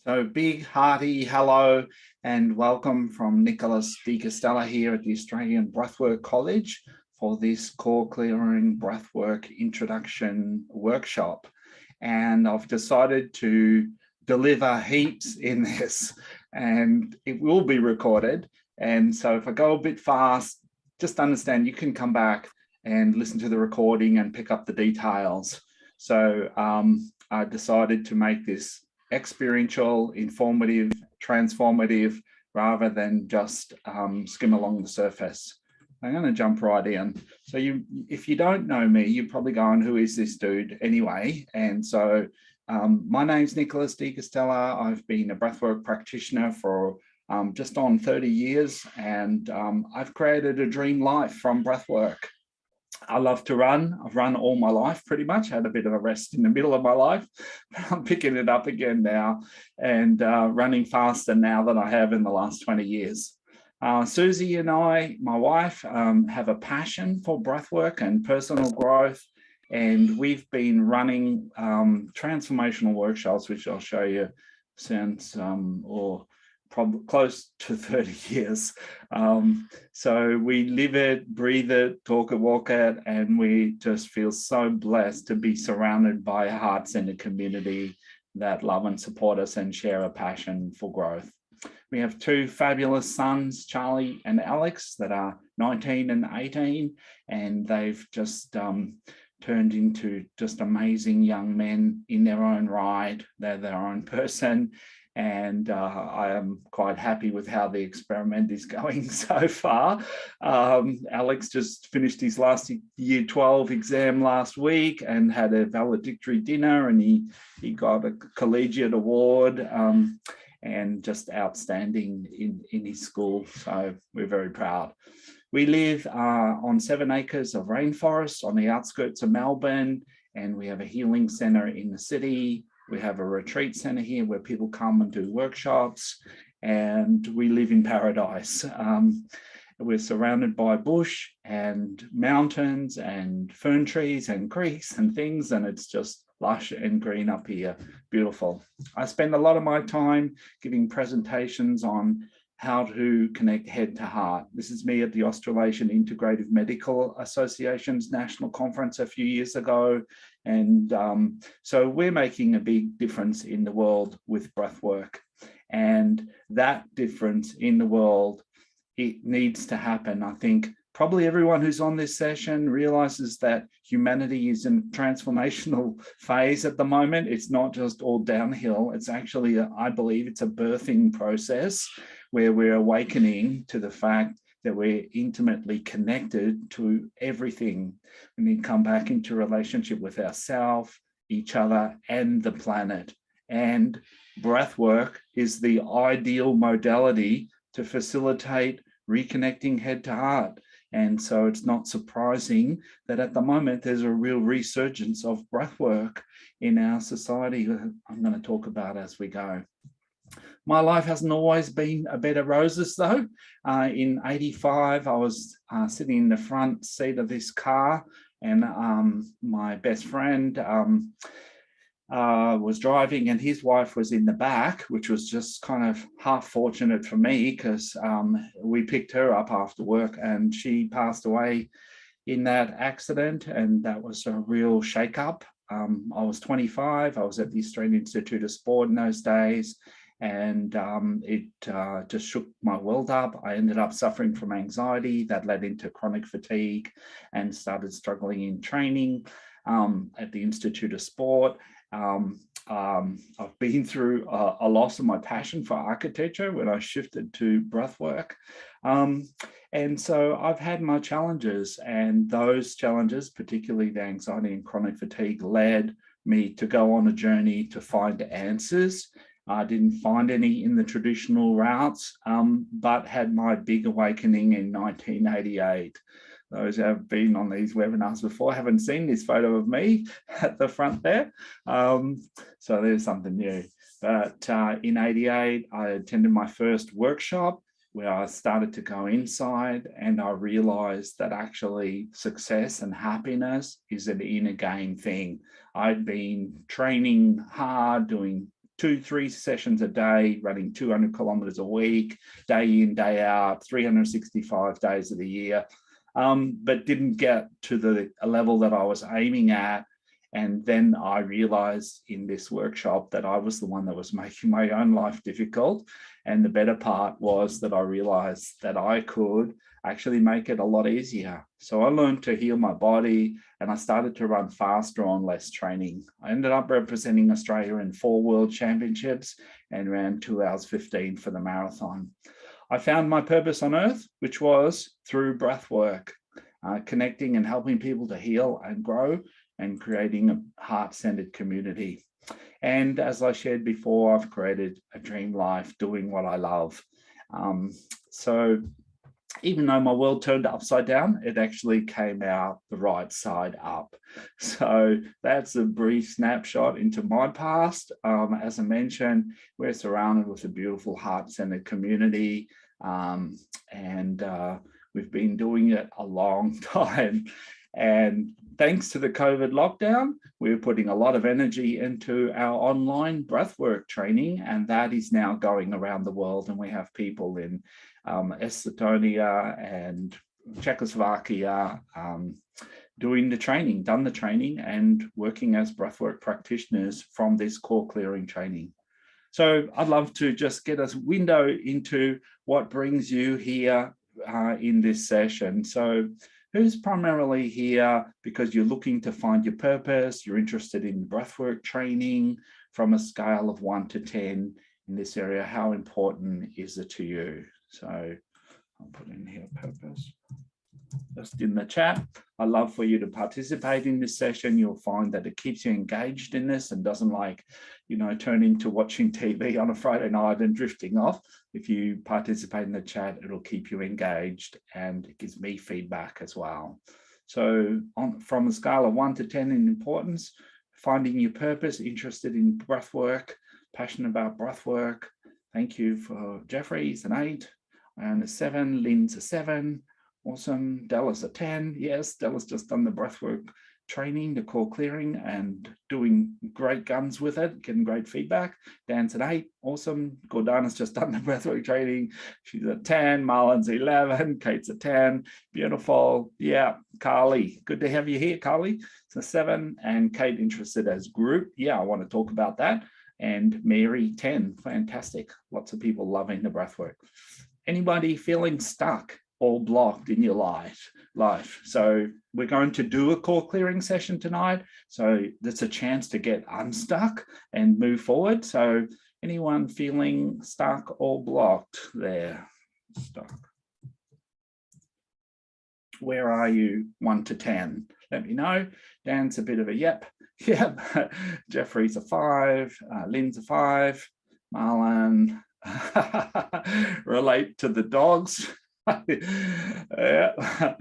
So big, hearty hello and welcome from Nicholas de Castella here at the Australian Breathwork College for this core clearing breathwork introduction workshop. And I've decided to deliver heaps in this, and it will be recorded. And so if I go a bit fast, just understand you can come back and listen to the recording and pick up the details. So I decided to make this experiential, informative, transformative, rather than just skim along the surface. I'm going to jump right in. So if you don't know me, you're probably going, who is this dude anyway? And so my name's Nicholas de Castella. I've been a breathwork practitioner for just on 30 years, and I've created a dream life from breathwork. I love to run. I've run all my life pretty much. Had a bit of a rest in the middle of my life, but I'm picking it up again now and running faster now than I have in the last 20 years. Susie and I, my wife, have a passion for breathwork and personal growth, and we've been running transformational workshops, which I'll show you since probably close to 30 years. So we live it, breathe it, talk it, walk it, and we just feel so blessed to be surrounded by a heart-centered community that love and support us and share a passion for growth. We have two fabulous sons, Charlie and Alex, that are 19 and 18, and they've just turned into just amazing young men in their own right. They're their own person. And I am quite happy with how the experiment is going so far. Alex just finished his last year 12 exam last week and had a valedictory dinner, and he got a collegiate award and just outstanding in his school. So we're very proud. We live on 7 acres of rainforest on the outskirts of Melbourne, and we have a healing centre in the city. We have a retreat center here where people come and do workshops, and we live in paradise. We're surrounded by bush and mountains and fern trees and creeks and things, and it's just lush and green up here. Beautiful. I spend a lot of my time giving presentations on how to connect head to heart. This is me at the Australasian Integrative Medical Association's national conference a few years ago. And so we're making a big difference in the world with breathwork. And that difference in the world, it needs to happen. I think probably everyone who's on this session realizes that humanity is in a transformational phase at the moment. It's not just all downhill. It's actually, I believe it's a birthing process where we're awakening to the fact that we're intimately connected to everything. We need to come back into relationship with ourselves, each other, and the planet. And breathwork is the ideal modality to facilitate reconnecting head to heart. And so it's not surprising that at the moment there's a real resurgence of breathwork in our society. I'm going to talk about as we go. My life hasn't always been a bed of roses, though. In 85, I was sitting in the front seat of this car, and my best friend was driving, and his wife was in the back, which was just kind of half fortunate for me because we picked her up after work, and she passed away in that accident, and that was a real shake-up. I was 25. I was at the Australian Institute of Sport in those days, and it just shook my world up. I ended up suffering from anxiety that led into chronic fatigue and started struggling in training at the Institute of Sport. I've been through a loss of my passion for architecture when I shifted to breathwork. And so I've had my challenges, and those challenges, particularly the anxiety and chronic fatigue, led me to go on a journey to find answers. I didn't find any in the traditional routes, but had my big awakening in 1988. Those who have been on these webinars before haven't seen this photo of me at the front there. So there's something new. But in 88, I attended my first workshop where I started to go inside, and I realized that actually success and happiness is an inner game thing. I'd been training hard, doing 2-3 sessions a day, running 200 kilometers a week, day in, day out, 365 days of the year, but didn't get to the level that I was aiming at. And then I realized in this workshop that I was the one that was making my own life difficult. And the better part was that I realized that I could actually make it a lot easier. So I learned to heal my body and I started to run faster on less training. I ended up representing Australia in 4 world championships and ran 2 hours 15 for the marathon. I found my purpose on earth, which was through breath work, connecting and helping people to heal and grow and creating a heart-centered community. And as I shared before, I've created a dream life doing what I love. So even though my world turned upside down, it actually came out the right side up. So that's a brief snapshot into my past. As I mentioned, we're surrounded with a beautiful heart-centered community, and we've been doing it a long time. And thanks to the COVID lockdown, we're putting a lot of energy into our online breathwork training, and that is now going around the world. And we have people in Estonia and Czechoslovakia done the training and working as breathwork practitioners from this core clearing training. So I'd love to just get a window into what brings you here in this session. So who's primarily here because you're looking to find your purpose, you're interested in breathwork training from a scale of 1 to 10 in this area? How important is it to you? So I'll put in here purpose. Just in the chat, I'd love for you to participate in this session. You'll find that it keeps you engaged in this and doesn't turn into watching TV on a Friday night and drifting off. If you participate in the chat, it'll keep you engaged and it gives me feedback as well. So from a scale of 1 to 10 in importance, finding your purpose, interested in breathwork, passionate about breathwork. Thank you for Jeffrey's an 8, and a 7, Lynn's a 7. Awesome. Della's a 10. Yes, Della's just done the breathwork training, the core clearing, and doing great guns with it, getting great feedback. Dan's an 8. Awesome. Gordana's just done the breathwork training. She's a 10. Marlon's 11. Kate's a 10. Beautiful. Yeah. Carly, good to have you here, Carly. It's a 7. And Kate interested as group. Yeah, I want to talk about that. And Mary, 10. Fantastic. Lots of people loving the breathwork. Anybody feeling stuck or blocked in your life? So we're going to do a core clearing session tonight. So that's a chance to get unstuck and move forward. So anyone feeling stuck or blocked there? Stuck. Where are you? 1 to 10. Let me know. Dan's a bit of a yep. Yep. Jeffrey's a 5. Lynn's a 5. Marlon. Relate to the dogs. Yeah.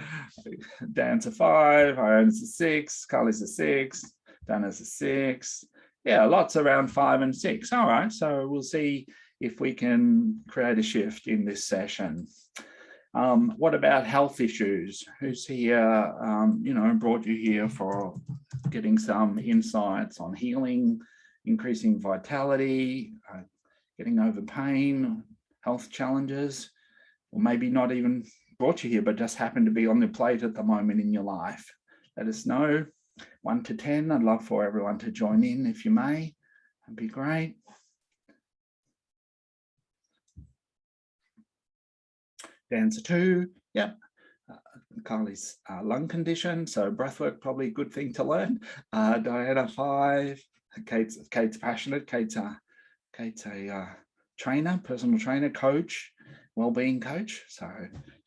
Dan's a 5. Aaron's a 6. Carly's a 6. Dana's a 6. Yeah, lots around 5 and 6. All right, so we'll see if we can create a shift in this session. What about health issues? Who's here, brought you here for getting some insights on healing, increasing vitality, getting over pain, health challenges, or maybe not even brought you here, but just happen to be on the plate at the moment in your life? Let us know. 1 to 10, I'd love for everyone to join in if you may. That'd be great. Dan's a 2, yep. Carly's lung condition, so breathwork probably a good thing to learn. Diana, 5. Kate's passionate. Kate's a trainer, personal trainer, coach, well-being coach. So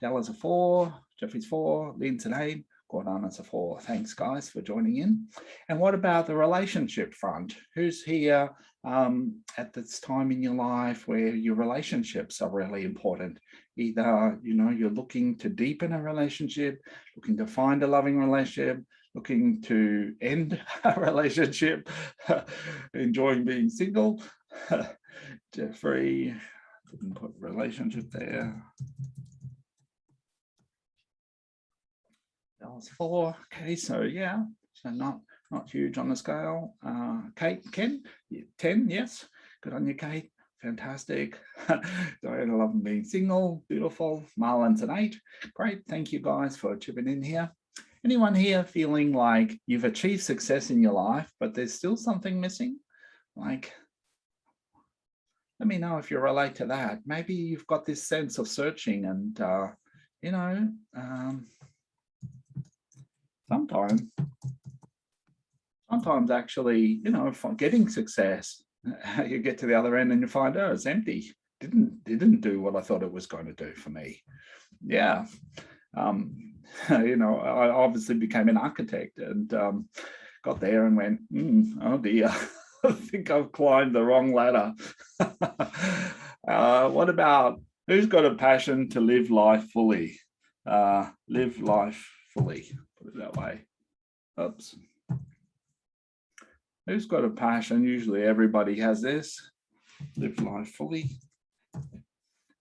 Della's a 4, Jeffrey's 4, Lynn's an 8, Gordana's a 4. Thanks, guys, for joining in. And what about the relationship front? Who's here at this time in your life where your relationships are really important? Either, you're looking to deepen a relationship, looking to find a loving relationship, looking to end a relationship, enjoying being single. Jeffrey, didn't put relationship there. That was 4. Okay, so yeah, so not huge on the scale. Kate, Ken, 10, yes. Good on you, Kate. Fantastic. Diana, love being single. Beautiful. Marlon's an 8. Great. Thank you guys for chipping in here. Anyone here feeling like you've achieved success in your life, but there's still something missing? Like, let me know if you relate to that. Maybe you've got this sense of searching and, sometimes actually, getting success, you get to the other end and you find, oh, it's empty. Didn't do what I thought it was going to do for me. Yeah. I obviously became an architect and got there and went, oh dear, I think I've climbed the wrong ladder. What about who's got a passion to live life fully? Live life fully, put it that way. Oops. Who's got a passion? Usually everybody has this. Live life fully.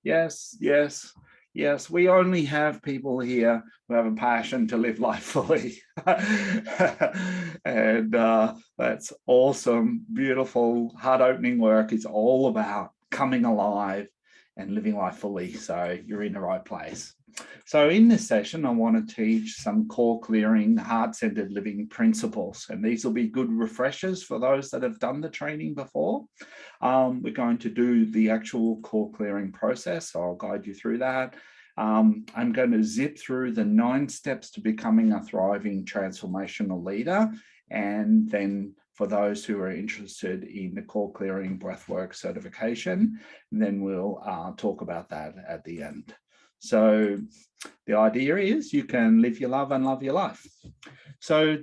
Yes, yes, yes. We only have people here who have a passion to live life fully. And that's awesome, beautiful, heart-opening work. It's all about coming alive and living life fully. So you're in the right place. So in this session, I want to teach some core clearing, heart-centered living principles. And these will be good refreshers for those that have done the training before. We're going to do the actual core clearing process. So I'll guide you through that. I'm going to zip through the 9 steps to becoming a thriving transformational leader. And then for those who are interested in the core clearing breathwork certification, and then we'll talk about that at the end. So the idea is you can live your love and love your life. So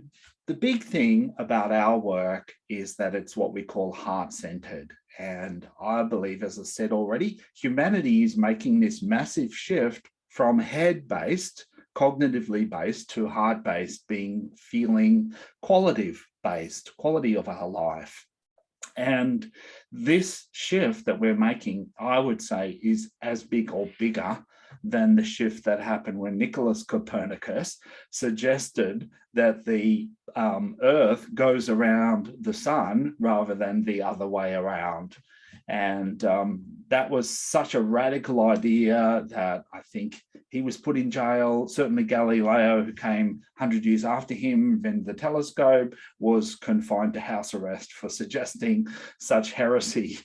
the big thing about our work is that it's what we call heart-centered. And I believe, as I said already, humanity is making this massive shift from head-based, cognitively based, to heart-based, being feeling qualitative-based, quality of our life. And this shift that we're making, I would say, is as big or bigger than the shift that happened when Nicholas Copernicus suggested that the Earth goes around the sun rather than the other way around. And that was such a radical idea that I think he was put in jail. Certainly Galileo, who came 100 years after him, invented the telescope, was confined to house arrest for suggesting such heresy.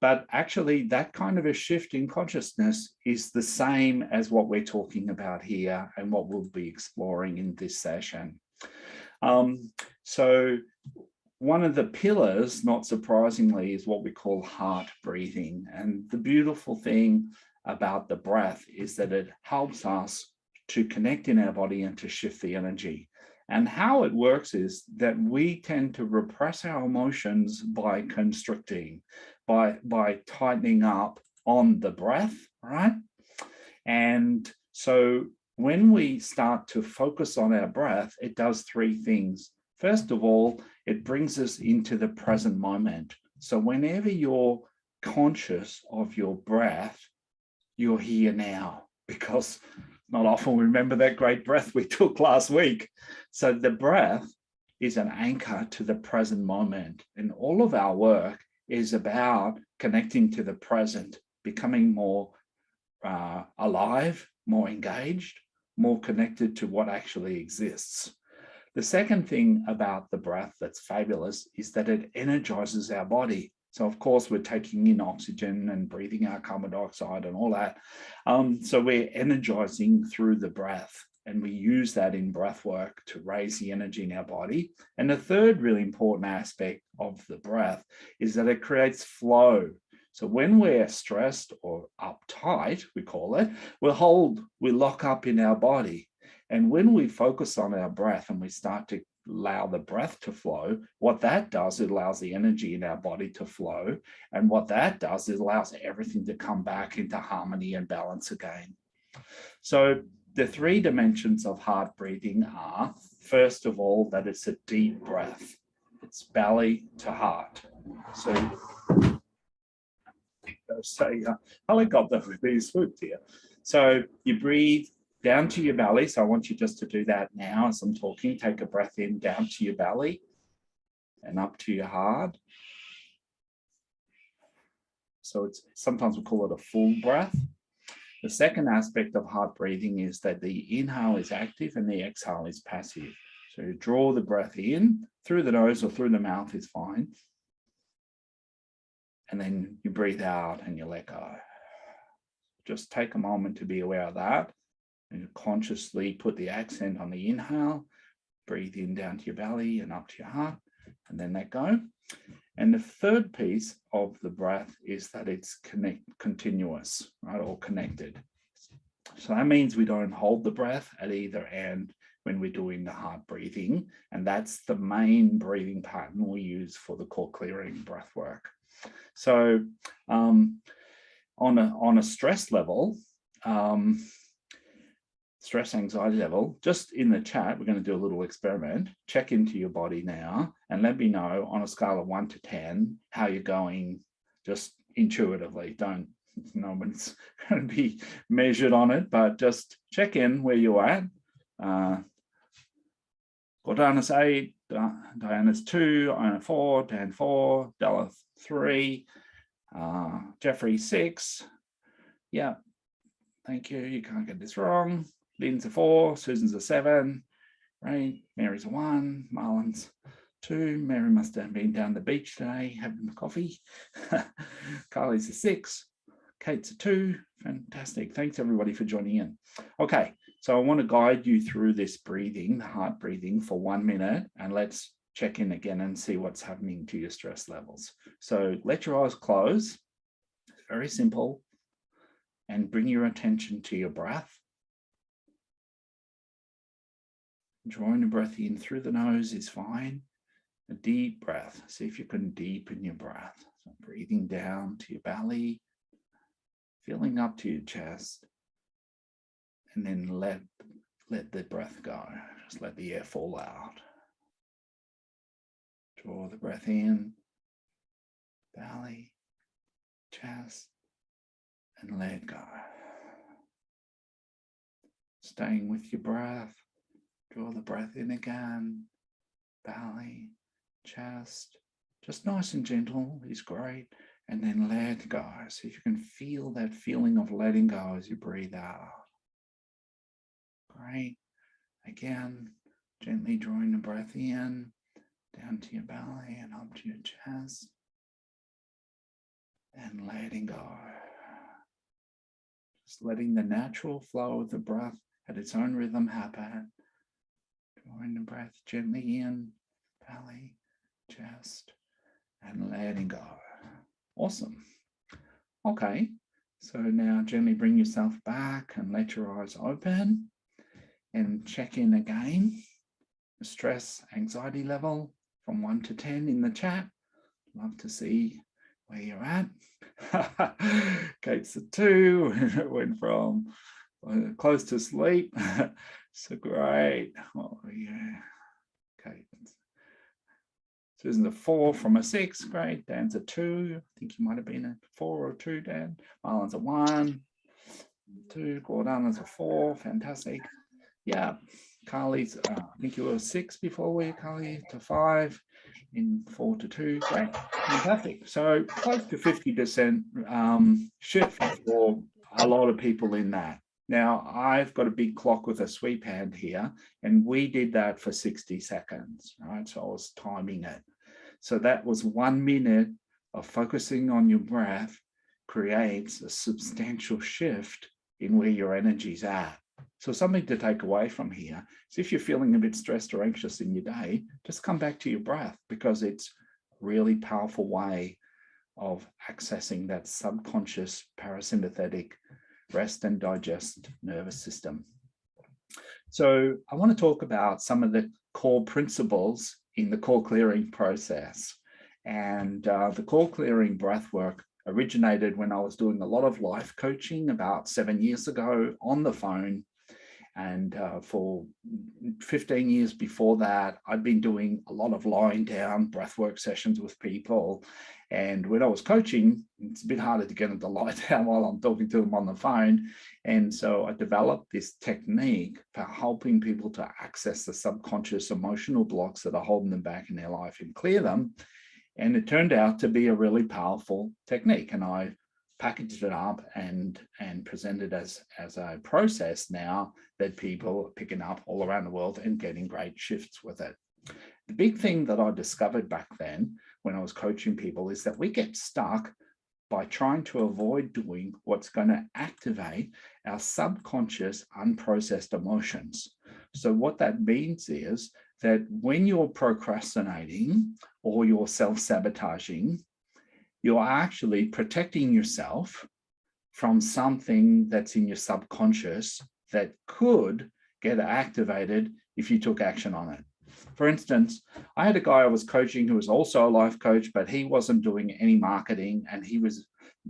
But actually, that kind of a shift in consciousness is the same as what we're talking about here and what we'll be exploring in this session. So one of the pillars, not surprisingly, is what we call heart breathing. And the beautiful thing about the breath is that it helps us to connect in our body and to shift the energy. And how it works is that we tend to repress our emotions by constricting, by tightening up on the breath, right? And so when we start to focus on our breath, it does 3 things. First of all, it brings us into the present moment. So whenever you're conscious of your breath, you're here now, because not often we remember that great breath we took last week. So the breath is an anchor to the present moment. And all of our work is about connecting to the present, becoming more alive, more engaged, more connected to what actually exists. The second thing about the breath that's fabulous is that it energizes our body. So of course, we're taking in oxygen and breathing out carbon dioxide and all that. So we're energizing through the breath, and we use that in breath work to raise the energy in our body. And the third really important aspect of the breath is that it creates flow. So when we're stressed or uptight, we call it, we lock up in our body. And when we focus on our breath and we start to allow the breath to flow, what that does, it allows the energy in our body to flow. And what that does is allows everything to come back into harmony and balance again. So the 3 dimensions of heart breathing are, first of all, that it's a deep breath. It's belly to heart. So say helicopter with these swoops here. So you breathe down to your belly. So I want you just to do that now as I'm talking. Take a breath in down to your belly and up to your heart. So it's sometimes we call it a full breath. The second aspect of heart breathing is that the inhale is active and the exhale is passive. So you draw the breath in through the nose or through the mouth is fine. And then you breathe out and you let go. Just take a moment to be aware of that and consciously put the accent on the inhale. Breathe in down to your belly and up to your heart, and then let go. And the third piece of the breath is that it's continuous, right, or connected. So that means we don't hold the breath at either end when we're doing the heart breathing, and that's the main breathing pattern we use for the core clearing breath work. So on a stress level, stress anxiety level, just in the chat, we're going to do a little experiment. Check into your body now and let me know on a scale of 1 to 10 how you're going, just intuitively. No one's going to be measured on it, but just check in where you're at. Gordana's 8, Diana's 2, Iona 4, Dan 4, Della 3, Jeffrey 6. Yeah, thank you. You can't get this wrong. Lynn's a 4, Susan's a 7, right? Mary's a 1, Marlon's 2. Mary must have been down the beach today having coffee. Carly's a 6, Kate's a 2. Fantastic. Thanks everybody for joining in. Okay, so I want to guide you through this breathing, the heart breathing, for 1 minute, and let's check in again and see what's happening to your stress levels. So let your eyes close. It's very simple. And bring your attention to your breath. Drawing the breath in through the nose is fine. A deep breath. See if you can deepen your breath. So breathing down to your belly, filling up to your chest, and then let the breath go. Just let the air fall out. Draw the breath in, belly, chest, and let go. Staying with your breath, draw the breath in again, belly, chest, just nice and gentle is great, and then let go. So if you can feel that feeling of letting go as you breathe out. Great. Again, gently drawing the breath in, down to your belly and up to your chest, and letting go. Just letting the natural flow of the breath at its own rhythm happen. Drawing the breath gently in, belly, chest, and letting go. Awesome. Okay, so now gently bring yourself back and let your eyes open and check in again. The stress, anxiety level from 1 to 10 in the chat. Love to see where you're at. Kate's a 2. It went from close to sleep. So great. Oh, yeah. Okay. Susan's a 4 from a 6. Great. Dan's a 2. I think you might have been a 4 or 2, Dan. Marlon's a 1. 2. Gordana's a 4. Fantastic. Yeah. Carly's, I think you were a 6 before we, Carly, to 5. In 4 to 2. Great. Fantastic. So close to 50% shift for a lot of people in that. Now, I've got a big clock with a sweep hand here, and we did that for 60 seconds, right? So I was timing it. So that was 1 minute of focusing on your breath creates a substantial shift in where your energy's at. So something to take away from here is if you're feeling a bit stressed or anxious in your day, just come back to your breath, because it's a really powerful way of accessing that subconscious parasympathetic rest and digest nervous system. So I want to talk about some of the core principles in the core clearing process. And the core clearing breath work originated when I was doing a lot of life coaching about 7 years ago on the phone. And for 15 years before that, I'd been doing a lot of lying down breathwork sessions with people. And when I was coaching, it's a bit harder to get them to lie down while I'm talking to them on the phone. And so I developed this technique for helping people to access the subconscious emotional blocks that are holding them back in their life and clear them. And it turned out to be a really powerful technique. And I packaged it up and presented as a process now that people are picking up all around the world and getting great shifts with it. The big thing that I discovered back then when I was coaching people is that we get stuck by trying to avoid doing what's going to activate our subconscious unprocessed emotions. So what that means is that when you're procrastinating or you're self-sabotaging, you're actually protecting yourself from something that's in your subconscious that could get activated if you took action on it. For instance, I had a guy I was coaching who was also a life coach, but he wasn't doing any marketing and he was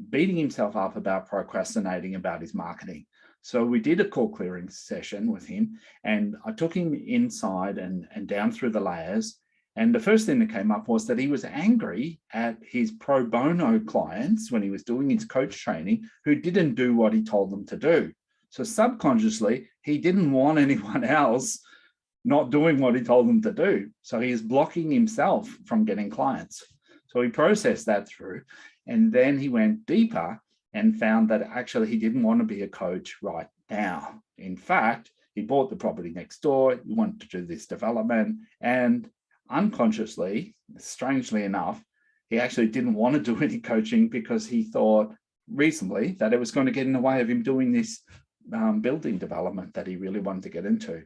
beating himself up about procrastinating about his marketing. So we did a core clearing session with him and I took him inside and down through the layers. And the first thing that came up was that he was angry at his pro bono clients when he was doing his coach training who didn't do what he told them to do. So subconsciously, he didn't want anyone else not doing what he told them to do. So he is blocking himself from getting clients. So he processed that through, and then he went deeper and found that actually he didn't want to be a coach right now. In fact, he bought the property next door, he wanted to do this development, and unconsciously, strangely enough, he actually didn't want to do any coaching because he thought reasonably that it was going to get in the way of him doing this building development that he really wanted to get into.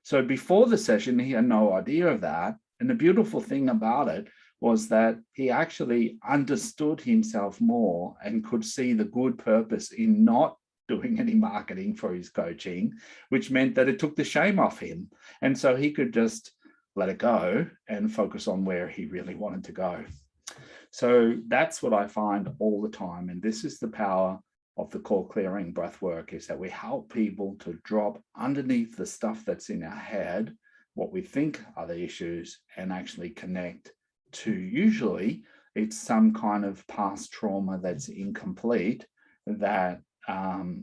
So before the session, he had no idea of that. And the beautiful thing about it was that he actually understood himself more and could see the good purpose in not doing any marketing for his coaching, which meant that it took the shame off him. And so he could just let it go and focus on where he really wanted to go. So that's what I find all the time. And this is the power of the core clearing breath work, is that we help people to drop underneath the stuff that's in our head, what we think are the issues, and actually connect to, usually it's some kind of past trauma that's incomplete that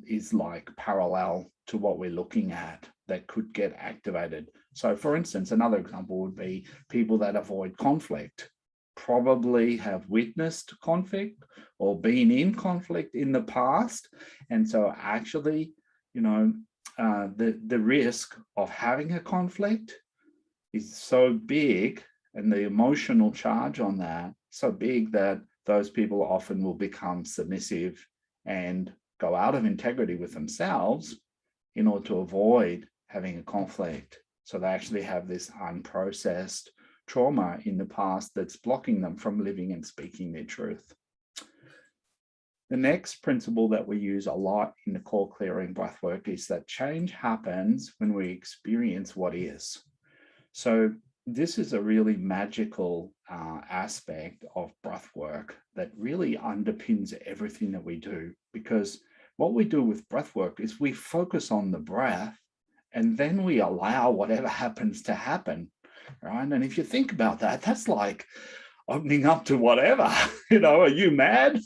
is like parallel to what we're looking at that could get activated. So for instance, another example would be people that avoid conflict probably have witnessed conflict or been in conflict in the past. And so actually, the risk of having a conflict is so big, and the emotional charge on that so big that those people often will become submissive and go out of integrity with themselves in order to avoid having a conflict. So they actually have this unprocessed trauma in the past that's blocking them from living and speaking their truth. The next principle that we use a lot in the core clearing breathwork is that change happens when we experience what is. So this is a really magical aspect of breathwork that really underpins everything that we do, because what we do with breathwork is we focus on the breath and then we allow whatever happens to happen, right? And if you think about that, that's like opening up to whatever, are you mad?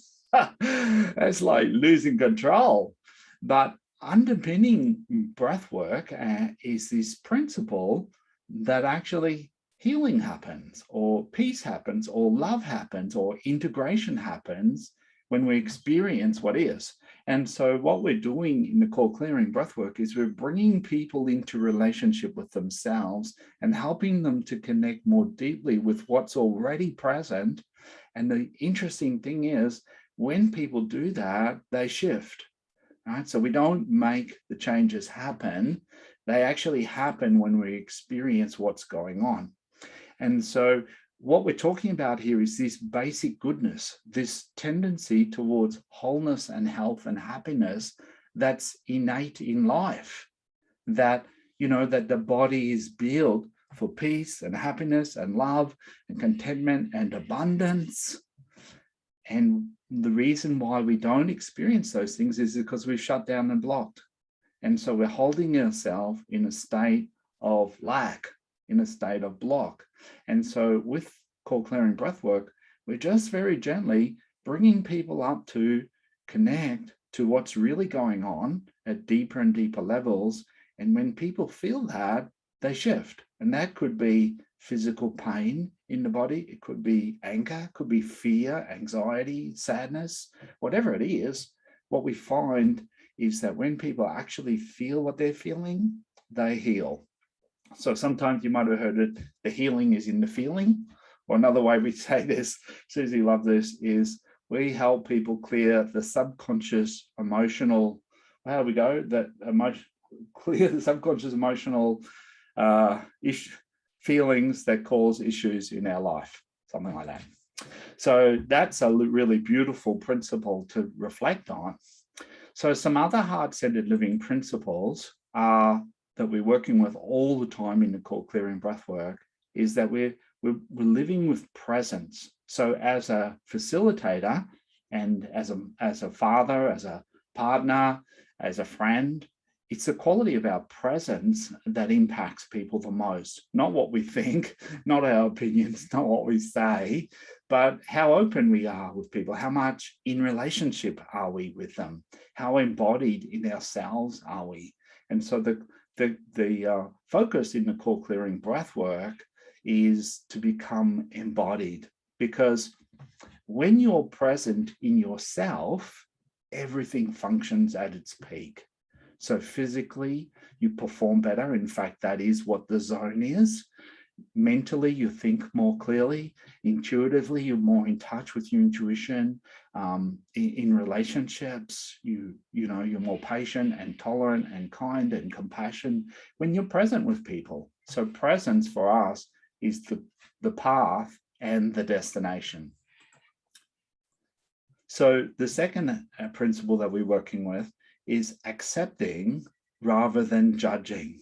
That's like losing control. But underpinning breathwork is this principle that actually healing happens, or peace happens, or love happens, or integration happens when we experience what is. And so what we're doing in the core clearing breathwork is we're bringing people into relationship with themselves and helping them to connect more deeply with what's already present. And the interesting thing is, when people do that, they shift, right? So we don't make the changes happen. They actually happen when we experience what's going on. And so what we're talking about here is this basic goodness, this tendency towards wholeness and health and happiness that's innate in life, that, that the body is built for peace and happiness and love and contentment and abundance. And the reason why we don't experience those things is because we've shut down and blocked. And so we're holding ourselves in a state of lack, in a state of block. And so with core clearing breathwork, we're just very gently bringing people up to connect to what's really going on at deeper and deeper levels. And when people feel that, they shift. And that could be physical pain in the body. It could be anger, could be fear, anxiety, sadness, whatever it is. What we find is that when people actually feel what they're feeling, they heal. So sometimes you might have heard it, the healing is in the feeling. Or another way we say this, Susie loved this, is we help people clear the subconscious emotional, how do we go? That emotion, clear the subconscious emotional feelings that cause issues in our life, something like that. So that's a really beautiful principle to reflect on. So some other heart-centered living principles are that we're working with all the time in the core clearing breathwork is that we're living with presence. So as a facilitator and as a father, as a partner, as a friend, it's the quality of our presence that impacts people the most. Not what we think, not our opinions, not what we say, but how open we are with people, how much in relationship are we with them, how embodied in ourselves are we. And so the focus in the core clearing breath work is to become embodied, because when you're present in yourself, everything functions at its peak. So physically, you perform better. In fact, that is what the zone is. Mentally, you think more clearly. Intuitively, you're more in touch with your intuition. In relationships, you're more patient and tolerant and kind and compassion when you're present with people. So presence for us is the path and the destination. So the second principle that we're working with is accepting rather than judging.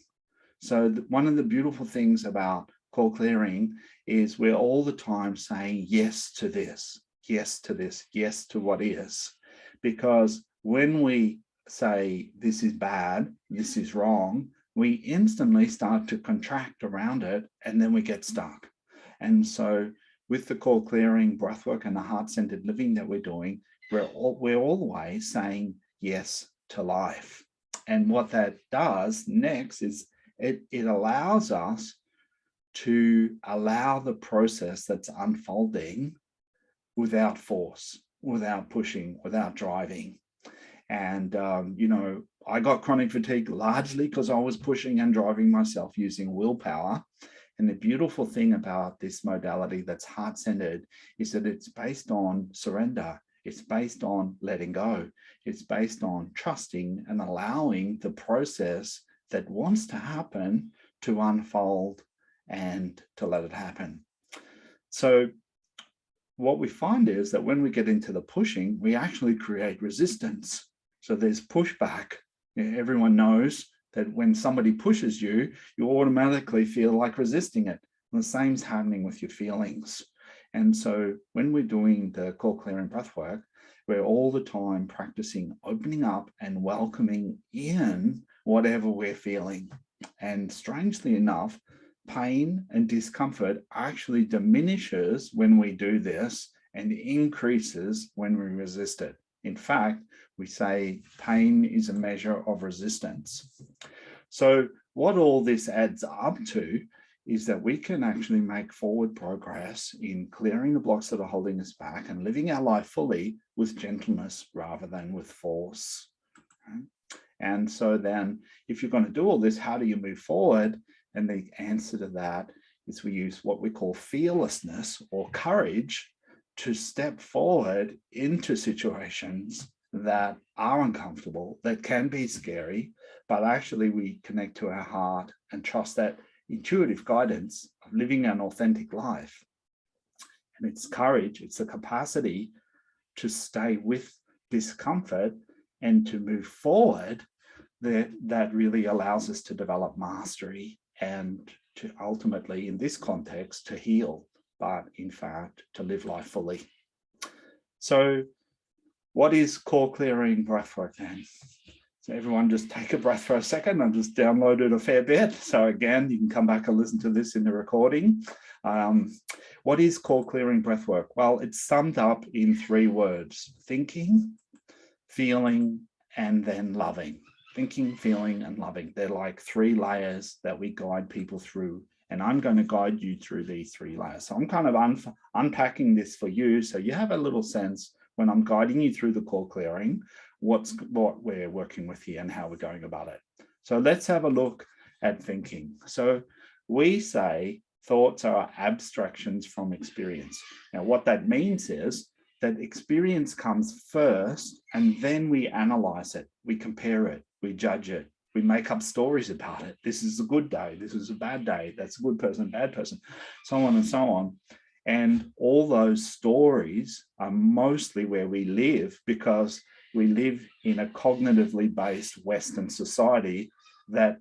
So one of the beautiful things about core clearing is we're all the time saying yes to this, yes to this, yes to what is. Because when we say this is bad, this is wrong, we instantly start to contract around it, and then we get stuck. And so with the core clearing breathwork and the heart-centered living that we're doing, we're always saying yes to life. And what that does next is it allows us to allow the process that's unfolding without force, without pushing, without driving. And, I got chronic fatigue largely because I was pushing and driving myself using willpower. And the beautiful thing about this modality that's heart-centered is that it's based on surrender. It's based on letting go. It's based on trusting and allowing the process that wants to happen to unfold and to let it happen. So what we find is that when we get into the pushing, we actually create resistance. So there's pushback. Everyone knows that when somebody pushes you, you automatically feel like resisting it. And the same's happening with your feelings. And so when we're doing the core clearing breath work, we're all the time practicing opening up and welcoming in whatever we're feeling. And strangely enough, pain and discomfort actually diminishes when we do this and increases when we resist it. In fact, we say pain is a measure of resistance. So what all this adds up to is that we can actually make forward progress in clearing the blocks that are holding us back and living our life fully with gentleness rather than with force. And so then if you're going to do all this, how do you move forward? And the answer to that is we use what we call fearlessness or courage to step forward into situations that are uncomfortable, that can be scary, but actually we connect to our heart and trust that intuitive guidance of living an authentic life. And it's courage, it's the capacity to stay with discomfort and to move forward that really allows us to develop mastery and to ultimately, in this context, to heal, but in fact, to live life fully. So what is core clearing breathwork then? So everyone just take a breath for a second. I just downloaded a fair bit. So again, you can come back and listen to this in the recording. What is core clearing breathwork? Well, it's summed up in 3 words: thinking, feeling, and then loving. Thinking, feeling, and loving. They're like 3 layers that we guide people through And I'm going to guide you through these 3 layers. So I'm kind of unpacking this for you so you have a little sense when I'm guiding you through the core clearing, what we're working with here and how we're going about it. So let's have a look at thinking. So we say thoughts are abstractions from experience. Now, what that means is that experience comes first, and then we analyze it, we compare it, we judge it, we make up stories about it. This is a good day, this is a bad day, that's a good person, bad person, so on and so on. And all those stories are mostly where we live, because we live in a cognitively based Western society that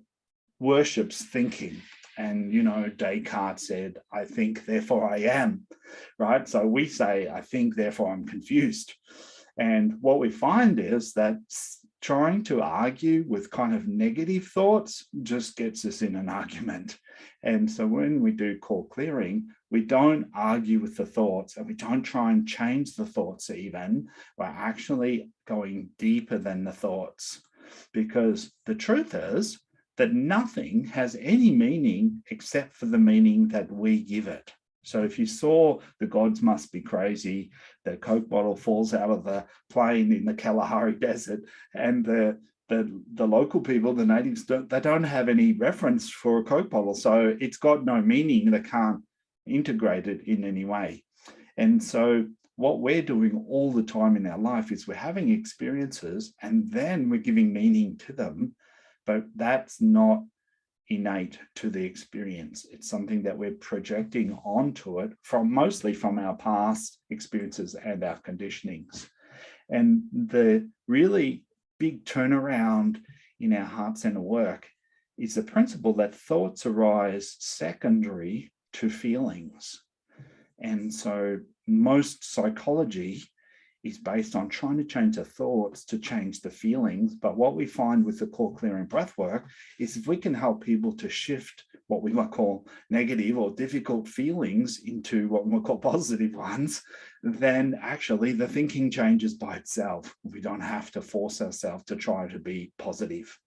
worships thinking. And, Descartes said, I think, therefore I am, right? So we say, I think, therefore I'm confused. And what we find is that trying to argue with kind of negative thoughts just gets us in an argument. And so when we do core clearing, we don't argue with the thoughts, and we don't try and change the thoughts even. We're actually going deeper than the thoughts, because the truth is that nothing has any meaning except for the meaning that we give it. So if you saw the gods must be crazy, the Coke bottle falls out of the plane in the Kalahari Desert, and the local people, the natives, they don't have any reference for a Coke bottle. So it's got no meaning. They can't integrate it in any way. And so what we're doing all the time in our life is we're having experiences, and then we're giving meaning to them. But that's not innate to the experience. It's something that we're projecting onto it mostly from our past experiences and our conditionings. And the really big turnaround in our heart center work is the principle that thoughts arise secondary to feelings. And so most psychology is based on trying to change the thoughts to change the feelings. But what we find with the core clearing breath work is if we can help people to shift what we might call negative or difficult feelings into what we might call positive ones, then actually the thinking changes by itself. We don't have to force ourselves to try to be positive.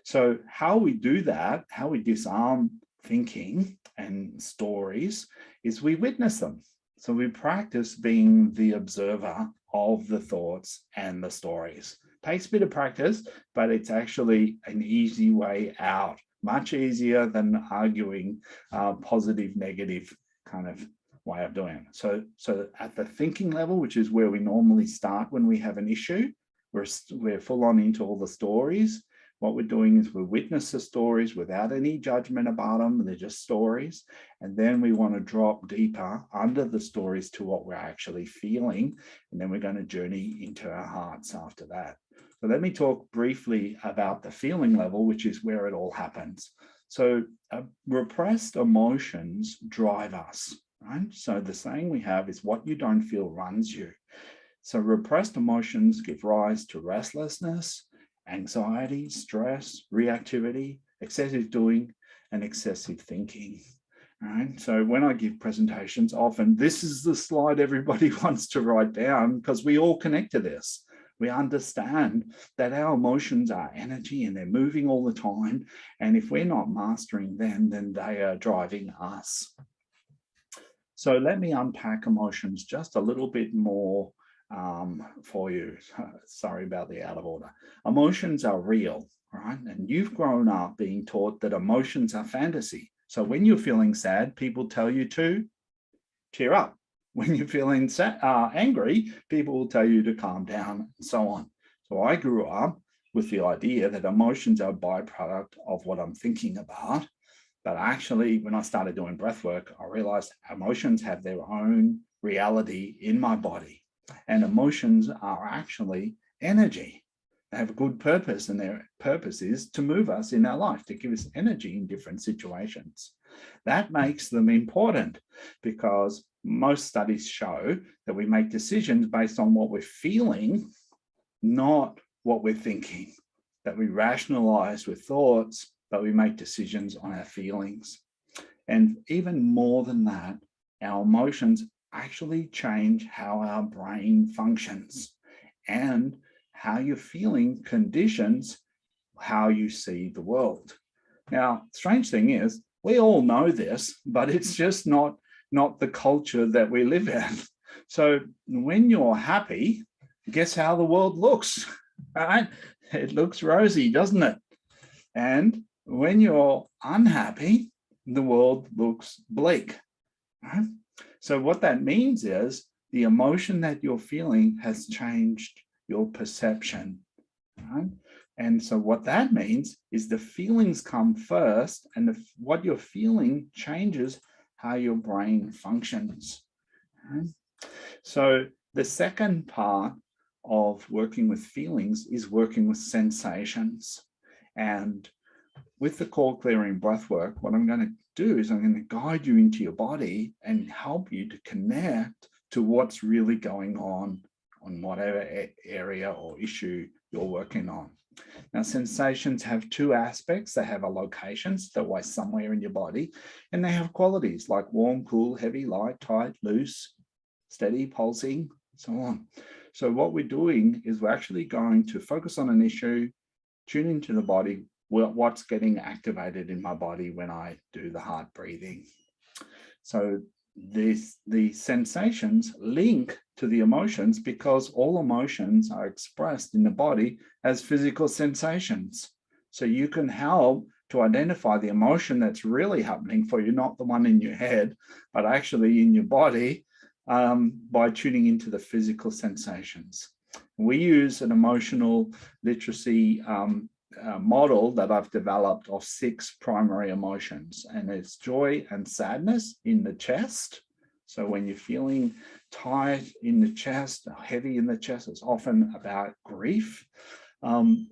So how we do that, how we disarm thinking and stories, is we witness them. So we practice being the observer of the thoughts and the stories. Takes a bit of practice, but it's actually an easy way out, much easier than arguing positive, negative kind of way of doing it. So at the thinking level, which is where we normally start when we have an issue, we're full on into all the stories. What we're doing is we witness the stories without any judgment about them. They're just stories. And then we want to drop deeper under the stories to what we're actually feeling. And then we're going to journey into our hearts after that. So let me talk briefly about the feeling level, which is where it all happens. So repressed emotions drive us, right? So the saying we have is what you don't feel runs you. So repressed emotions give rise to restlessness, anxiety, stress, reactivity, excessive doing, and excessive thinking. All right. So when I give presentations, often this is the slide everybody wants to write down, because we all connect to this. We understand that our emotions are energy and they're moving all the time. And if we're not mastering them, then they are driving us. So let me unpack emotions just a little bit more for you. Sorry about the out of order. Emotions are real, right? And you've grown up being taught that emotions are fantasy. So when you're feeling sad, people tell you to cheer up. When you're feeling angry, people will tell you to calm down, and so on. So I grew up with the idea that emotions are a byproduct of what I'm thinking about. But actually, when I started doing breath work, I realized emotions have their own reality in my body. And emotions are actually energy. They have a good purpose, and their purpose is to move us in our life, to give us energy in different situations. That makes them important, because most studies show that we make decisions based on what we're feeling, not what we're thinking, that we rationalize with thoughts, but we make decisions on our feelings. And even more than that, our emotions actually change how our brain functions, and how you're feeling conditions how you see the world. Now, strange thing is, We all know this, but it's just not the culture that we live in. So when you're happy, guess how the world looks, right? It looks rosy, doesn't it? And when you're unhappy, the world looks bleak, right? So what that means is the emotion that you're feeling has changed your perception, right? And so what that means is the feelings come first, and what you're feeling changes how your brain functions, right? So the second part of working with feelings is working with sensations. And with the core clearing breath work, what I'm going to do is I'm going to guide you into your body and help you to connect to what's really going on whatever area or issue you're working on. Now, sensations have two aspects. They have a location, so they're always somewhere in your body, and they have qualities like warm, cool, heavy, light, tight, loose, steady, pulsing, so on. So what we're doing is we're actually going to focus on an issue, tune into the body, what's getting activated in my body when I do the heart breathing. So the sensations link to the emotions because all emotions are expressed in the body as physical sensations. So you can help to identify the emotion that's really happening for you, not the one in your head, but actually in your body, by tuning into the physical sensations. We use an emotional literacy model that I've developed of 6 primary emotions, and it's joy and sadness in the chest. So when you're feeling tight in the chest, heavy in the chest, it's often about grief.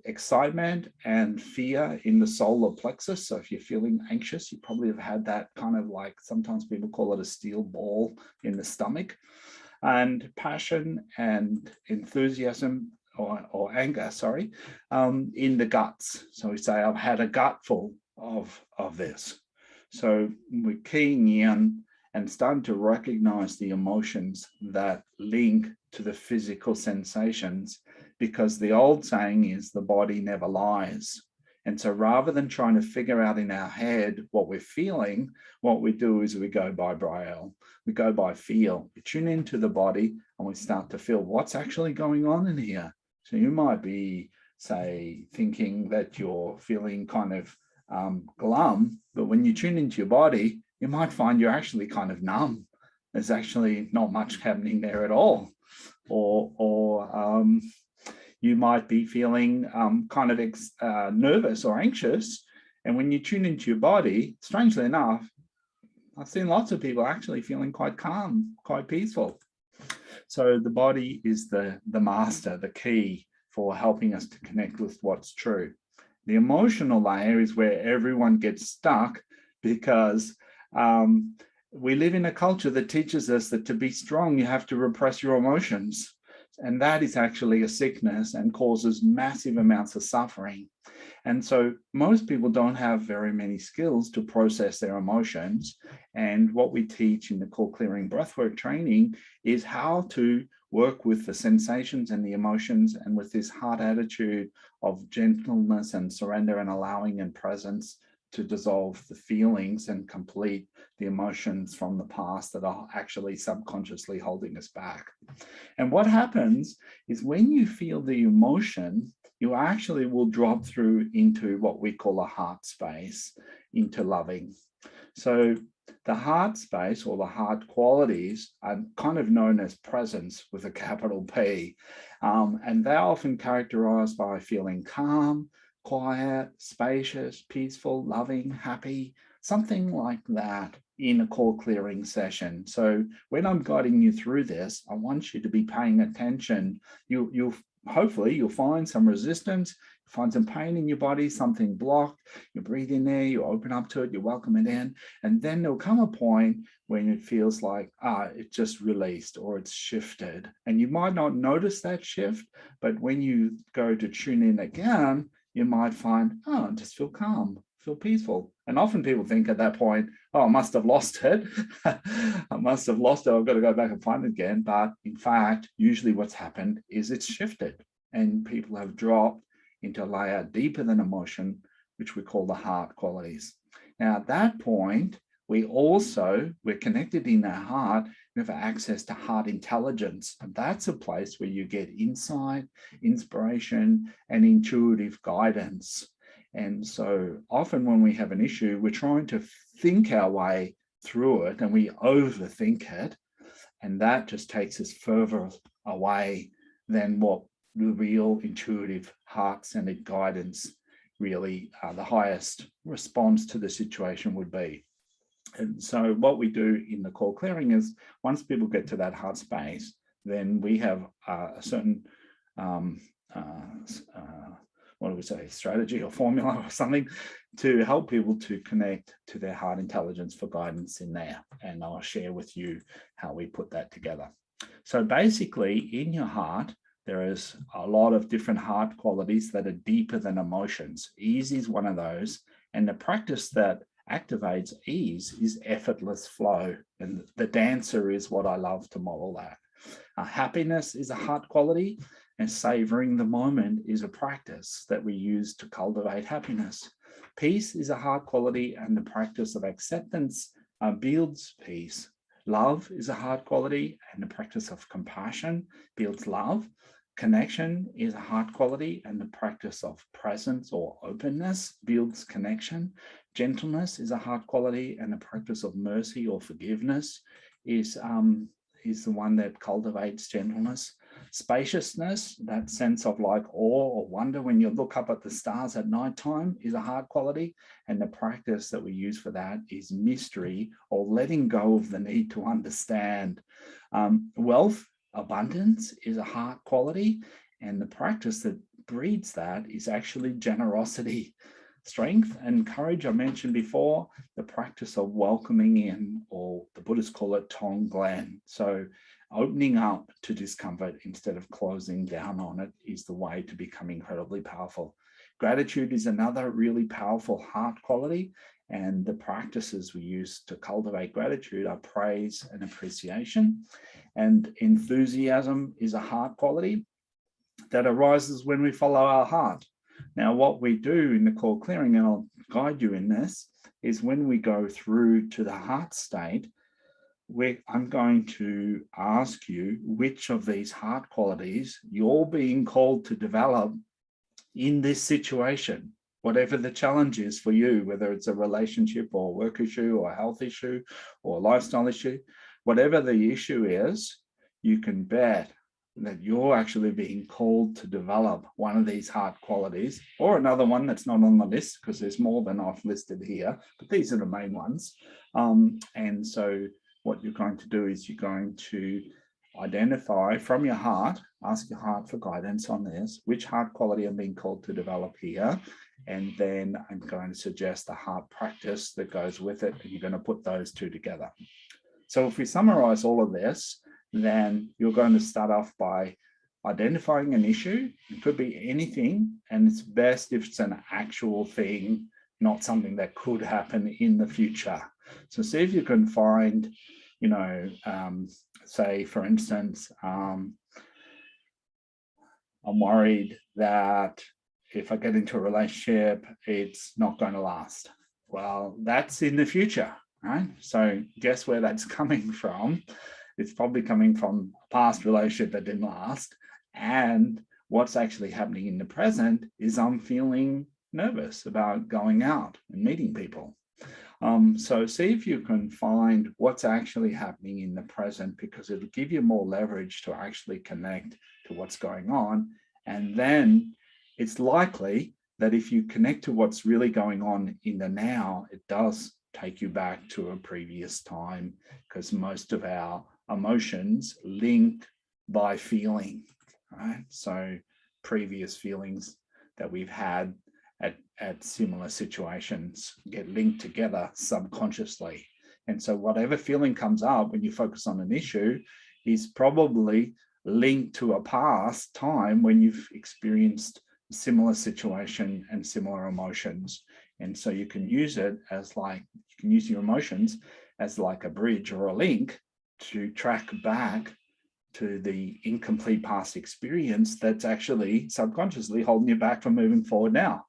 Excitement and fear in the solar plexus. So if you're feeling anxious, you probably have had that kind of like, sometimes people call it a steel ball in the stomach. And passion and enthusiasm or anger, sorry, in the guts. So we say, I've had a gutful of this. So we're keying in and starting to recognize the emotions that link to the physical sensations, because the old saying is the body never lies. And so rather than trying to figure out in our head what we're feeling, what we do is we go by braille, we go by feel. We tune into the body and we start to feel what's actually going on in here. So you might be, say, thinking that you're feeling kind of glum, but when you tune into your body, you might find you're actually kind of numb. There's actually not much happening there at all. Or you might be feeling kind of nervous or anxious. And when you tune into your body, strangely enough, I've seen lots of people actually feeling quite calm, quite peaceful. So the body is the master, the key for helping us to connect with what's true. The emotional layer is where everyone gets stuck because we live in a culture that teaches us that to be strong, you have to repress your emotions. And that is actually a sickness and causes massive amounts of suffering. And so most people don't have very many skills to process their emotions. And what we teach in the core clearing breathwork training is how to work with the sensations and the emotions, and with this heart attitude of gentleness and surrender and allowing and presence to dissolve the feelings and complete the emotions from the past that are actually subconsciously holding us back. And what happens is when you feel the emotion, you actually will drop through into what we call a heart space, into loving. So the heart space, or the heart qualities, are kind of known as presence with a capital P. And they're often characterized by feeling calm, quiet, spacious, peaceful, loving, happy, something like that in a core clearing session. So when I'm guiding you through this, I want you to be paying attention. You'll hopefully you'll find some resistance, find some pain in your body, something blocked. You breathe in there, you open up to it, you welcome it in, and then there'll come a point when it feels like it just released or it's shifted. And you might not notice that shift, but when you go to tune in again, you might find, I just feel calm, feel peaceful. And often people think at that point, I must have lost it. I must have lost it. I've got to go back and find it again. But in fact, usually what's happened is it's shifted and people have dropped into a layer deeper than emotion, which we call the heart qualities. Now, at that point, we're connected in our heart. We have access to heart intelligence. And that's a place where you get insight, inspiration, and intuitive guidance. And so often when we have an issue, we're trying to think our way through it and we overthink it. And that just takes us further away than what the real intuitive heart-centered guidance really the highest response to the situation would be. And so what we do in the core clearing is once people get to that heart space, then we have a certain what do we say, strategy or formula or something to help people to connect to their heart intelligence for guidance in there. And I'll share with you how we put that together. So basically in your heart, there is a lot of different heart qualities that are deeper than emotions. Ease is one of those. And the practice that activates ease is effortless flow. And the dancer is what I love to model that. Happiness is a heart quality, and savoring the moment is a practice that we use to cultivate happiness. Peace is a heart quality, and the practice of acceptance builds peace. Love is a heart quality, and the practice of compassion builds love. Connection is a heart quality, and the practice of presence or openness builds connection. Gentleness is a heart quality, and the practice of mercy or forgiveness is the one that cultivates gentleness. Spaciousness, that sense of like awe or wonder when you look up at the stars at nighttime, is a heart quality. And the practice that we use for that is mystery or letting go of the need to understand. Wealth, abundance is a heart quality. And the practice that breeds that is actually generosity. Strength and courage, I mentioned before, the practice of welcoming in, or the Buddhists call it Tonglen. So opening up to discomfort instead of closing down on it is the way to become incredibly powerful. Gratitude is another really powerful heart quality. And the practices we use to cultivate gratitude are praise and appreciation. And enthusiasm is a heart quality that arises when we follow our heart. Now, what we do in the core clearing, and I'll guide you in this, is when we go through to the heart state, I'm going to ask you which of these heart qualities you're being called to develop in this situation, whatever the challenge is for you, whether it's a relationship or work issue or a health issue or a lifestyle issue, whatever the issue is, you can bet that you're actually being called to develop one of these heart qualities, or another one that's not on the list, because there's more than I've listed here, but these are the main ones. And so what you're going to do is you're going to identify from your heart, ask your heart for guidance on this, which heart quality I'm being called to develop here. And then I'm going to suggest a heart practice that goes with it, and you're going to put those two together. So if we summarize all of this, then you're going to start off by identifying an issue. It could be anything, and it's best if it's an actual thing, not something that could happen in the future. So see if you can find, say, for instance, I'm worried that if I get into a relationship, it's not going to last. Well, that's in the future, right? So guess where that's coming from? It's probably coming from a past relationship that didn't last. And what's actually happening in the present is I'm feeling nervous about going out and meeting people. So see if you can find what's actually happening in the present, because it'll give you more leverage to actually connect to what's going on. And then it's likely that if you connect to what's really going on in the now, it does take you back to a previous time, because most of our emotions link by feeling, right? So previous feelings that we've had at similar situations get linked together subconsciously. And so whatever feeling comes up when you focus on an issue is probably linked to a past time when you've experienced a similar situation and similar emotions. And so you can use it as you can use your emotions as like a bridge or a link to track back to the incomplete past experience that's actually subconsciously holding you back from moving forward now.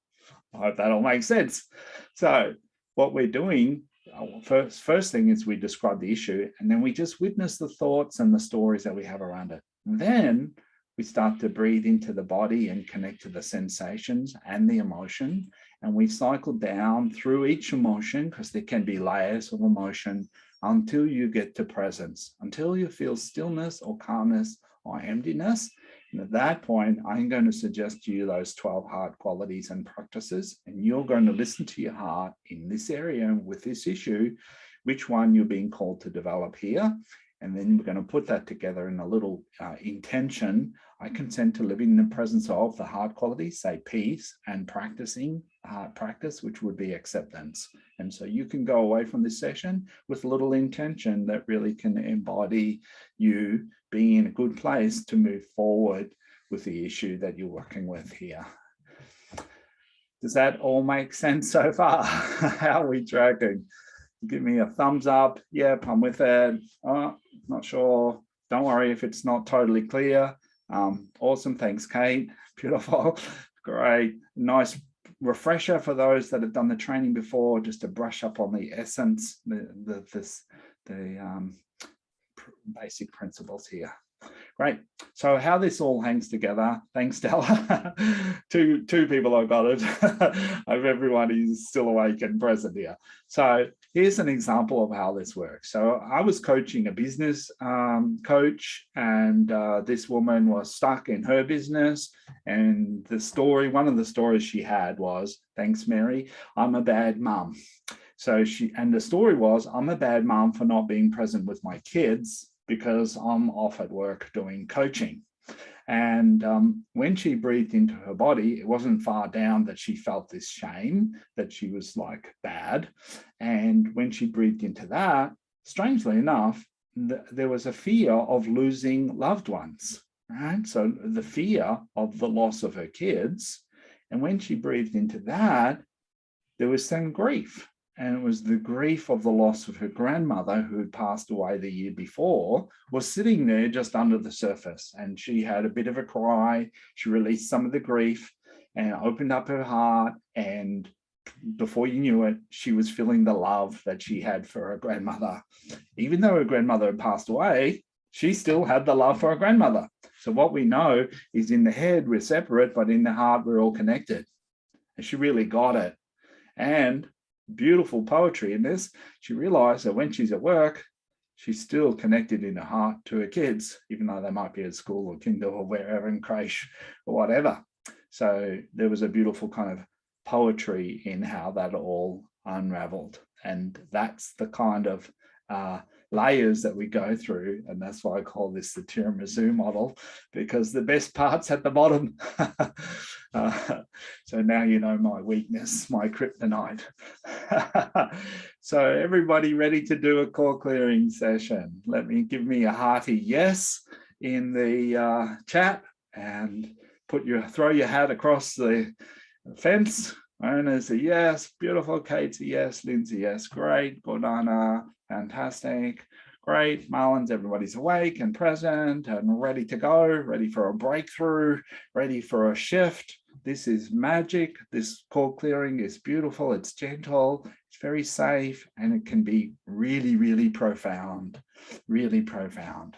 I hope that all makes sense. So what we're doing, first thing is we describe the issue, and then we just witness the thoughts and the stories that we have around it. And then we start to breathe into the body and connect to the sensations and the emotion. And we cycle down through each emotion, because there can be layers of emotion, until you get to presence, until you feel stillness or calmness or emptiness. And at that point, I'm going to suggest to you those 12 heart qualities and practices, and you're going to listen to your heart in this area with this issue, which one you're being called to develop here. And then we're going to put that together in a little intention. I consent to living in the presence of the heart qualities, say peace, and practicing heart practice, which would be acceptance. And so you can go away from this session with a little intention that really can embody you being in a good place to move forward with the issue that you're working with here. Does that all make sense so far? How are we tracking? Give me a thumbs up. Yep, I'm with it. Oh, not sure. Don't worry if it's not totally clear. Awesome. Thanks, Kate. Beautiful. Great. Nice refresher for those that have done the training before, just to brush up on the essence, the basic principles here. Great. So how this all hangs together, thanks, Stella. two people have got it. I hope everyone is still awake and present here. So here's an example of how this works. So I was coaching a business coach, and this woman was stuck in her business. And one of the stories she had was, thanks, Mary, I'm a bad mum. So the story was, I'm a bad mum for not being present with my kids because I'm off at work doing coaching. And when she breathed into her body, it wasn't far down that she felt this shame that she was like bad. And when she breathed into that, strangely enough, there was a fear of losing loved ones, right? So the fear of the loss of her kids. And when she breathed into that, there was some grief. And it was the grief of the loss of her grandmother, who had passed away the year before, was sitting there just under the surface. And she had a bit of a cry. She released some of the grief and opened up her heart. And before you knew it, she was feeling the love that she had for her grandmother. Even though her grandmother had passed away, she still had the love for her grandmother. So what we know is, in the head, we're separate, but in the heart, we're all connected. And she really got it. And beautiful poetry in this, she realized that when she's at work, she's still connected in her heart to her kids, even though they might be at school or kinder or wherever, in creche or whatever. So there was a beautiful kind of poetry in how that all unraveled. And that's the kind of layers that we go through. And that's why I call this the tiramisu model, because the best part's at the bottom. So now you know my weakness, my kryptonite. So everybody ready to do a core clearing session? Give me a hearty yes in the chat, and throw your hat across the fence. Owner's a yes. Beautiful. Kate's a yes. Lynn's a yes. Great. Gordana, fantastic. Great. Marlon's, everybody's awake and present and ready to go, ready for a breakthrough, ready for a shift. This is magic. This core clearing is beautiful. It's gentle. It's very safe, and it can be really, really profound. Really profound.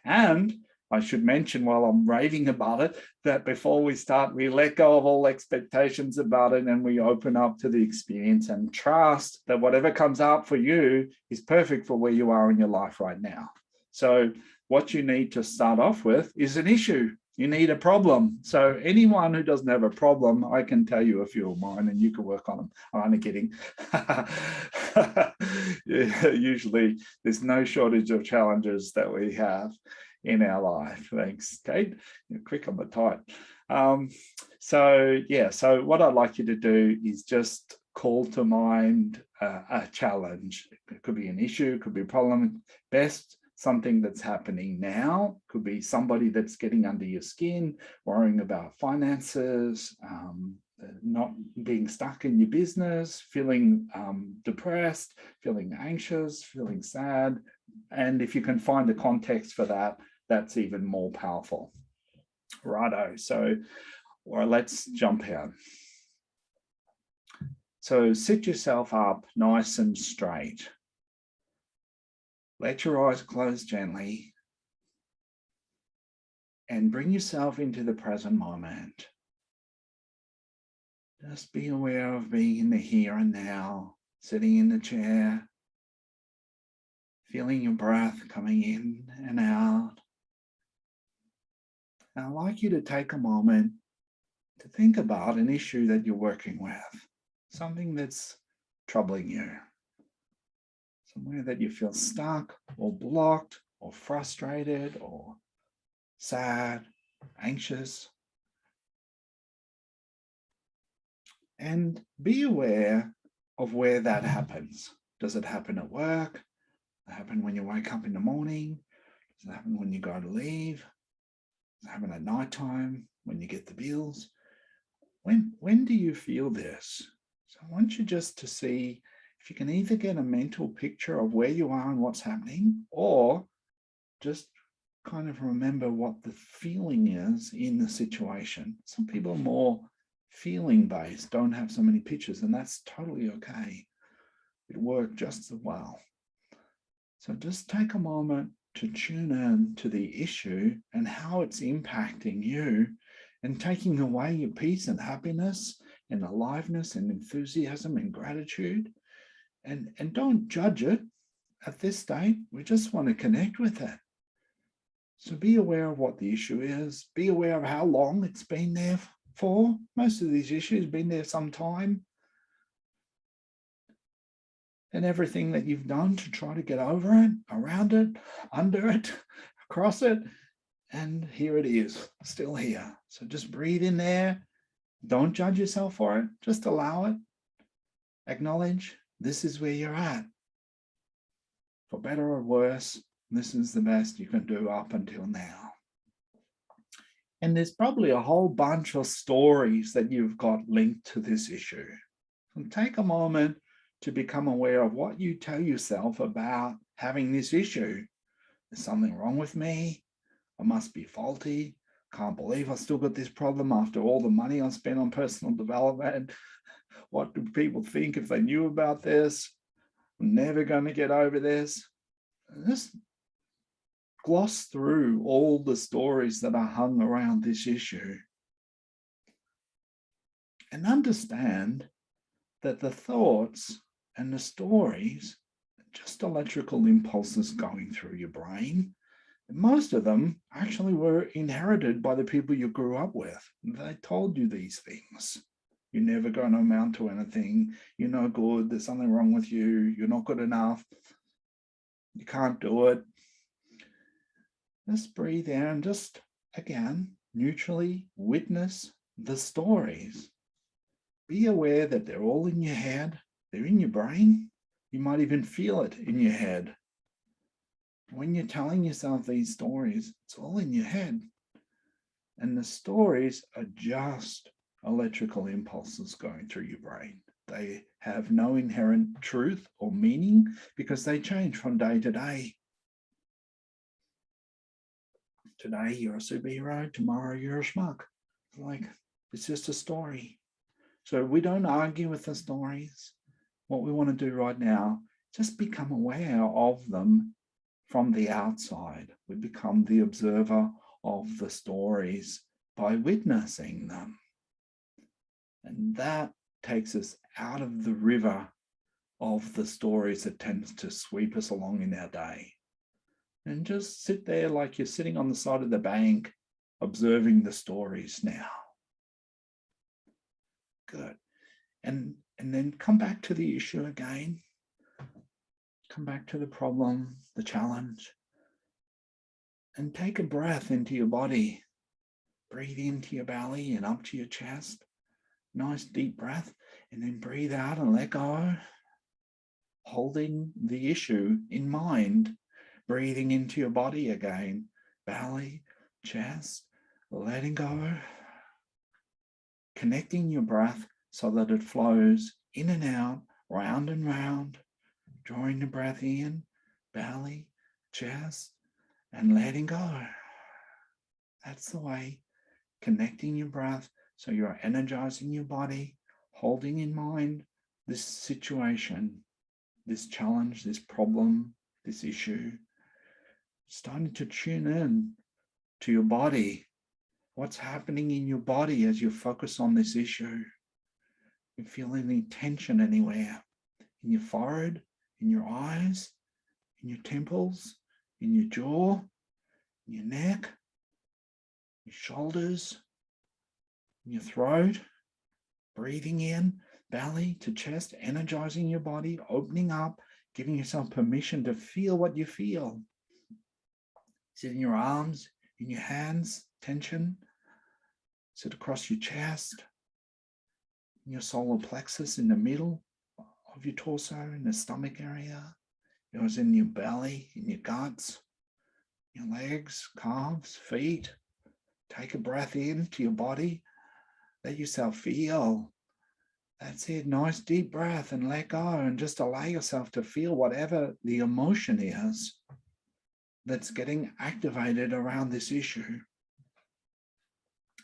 And I should mention, while I'm raving about it, that before we start, we let go of all expectations about it, and we open up to the experience and trust that whatever comes out for you is perfect for where you are in your life right now. So what you need to start off with is an issue. You need a problem. So anyone who doesn't have a problem, I can tell you a few of mine and you can work on them. I'm only kidding. Usually there's no shortage of challenges that we have in our life. Thanks, Kate. You're quick on the type. So what I'd like you to do is just call to mind a challenge. It could be an issue, it could be a problem. Best something that's happening now, could be somebody that's getting under your skin, worrying about finances, not being stuck in your business, feeling depressed, feeling anxious, feeling sad. And if you can find a context for that, that's even more powerful. Righto, so let's jump in. So sit yourself up nice and straight. Let your eyes close gently and bring yourself into the present moment. Just be aware of being in the here and now, sitting in the chair, feeling your breath coming in and out. And I'd like you to take a moment to think about an issue that you're working with, something that's troubling you, somewhere that you feel stuck or blocked or frustrated or sad, anxious. And be aware of where that happens. Does it happen at work? Does it happen when you wake up in the morning? Does it happen when you go to leave? Does it happen at nighttime when you get the bills? When do you feel this? So I want you just to see if you can either get a mental picture of where you are and what's happening, or just kind of remember what the feeling is in the situation. Some people are more feeling based, don't have so many pictures, and that's totally okay. It worked just as well. So just take a moment to tune in to the issue and how it's impacting you and taking away your peace and happiness and aliveness and enthusiasm and gratitude. And don't judge it at this stage. We just want to connect with it. So be aware of what the issue is. Be aware of how long it's been there for. Most of these issues have been there some time. And everything that you've done to try to get over it, around it, under it, across it. And here it is, still here. So just breathe in there. Don't judge yourself for it. Just allow it. Acknowledge this is where you're at. For better or worse, this is the best you can do up until now. And there's probably a whole bunch of stories that you've got linked to this issue. So take a moment to become aware of what you tell yourself about having this issue. There's something wrong with me. I must be faulty. Can't believe I still got this problem after all the money I spent on personal development. What do people think if they knew about this? I'm never going to get over this. Just gloss through all the stories that are hung around this issue and understand that the thoughts and the stories are just electrical impulses going through your brain. And most of them actually were inherited by the people you grew up with. They told you these things. You're never going to amount to anything. You're no good. There's something wrong with you. You're not good enough. You can't do it. Just breathe in and just, again, neutrally witness the stories. Be aware that they're all in your head. They're in your brain. You might even feel it in your head. When you're telling yourself these stories, it's all in your head. And the stories are just electrical impulses going through your brain. They have no inherent truth or meaning because they change from day to day. Today you're a superhero, tomorrow you're a schmuck. It's just a story. So we don't argue with the stories. What we want to do right now, just become aware of them from the outside. We become the observer of the stories by witnessing them. And that takes us out of the river of the stories that tends to sweep us along in our day. And just sit there like you're sitting on the side of the bank, observing the stories now. Good. And then come back to the issue again. Come back to the problem, the challenge. And take a breath into your body. Breathe into your belly and up to your chest. Nice deep breath. And then breathe out and let go. Holding the issue in mind. Breathing into your body again. Belly, chest, letting go. Connecting your breath so that it flows in and out, round and round. Drawing the breath in, belly, chest, and letting go. That's the way. Connecting your breath so you're energizing your body, holding in mind this situation, this challenge, this problem, this issue, starting to tune in to your body. What's happening in your body as you focus on this issue? You feel any tension anywhere? In your forehead, in your eyes, in your temples, in your jaw, in your neck, your shoulders, in your throat? Breathing in, belly to chest, energizing your body, opening up, giving yourself permission to feel what you feel. Is it in your arms, in your hands, tension? Is it across your chest, in your solar plexus, in the middle of your torso, in the stomach area? It was in your belly, in your guts, your legs, calves, feet. Take a breath into your body. Let yourself feel. That's it. Nice deep breath and let go and just allow yourself to feel whatever the emotion is that's getting activated around this issue.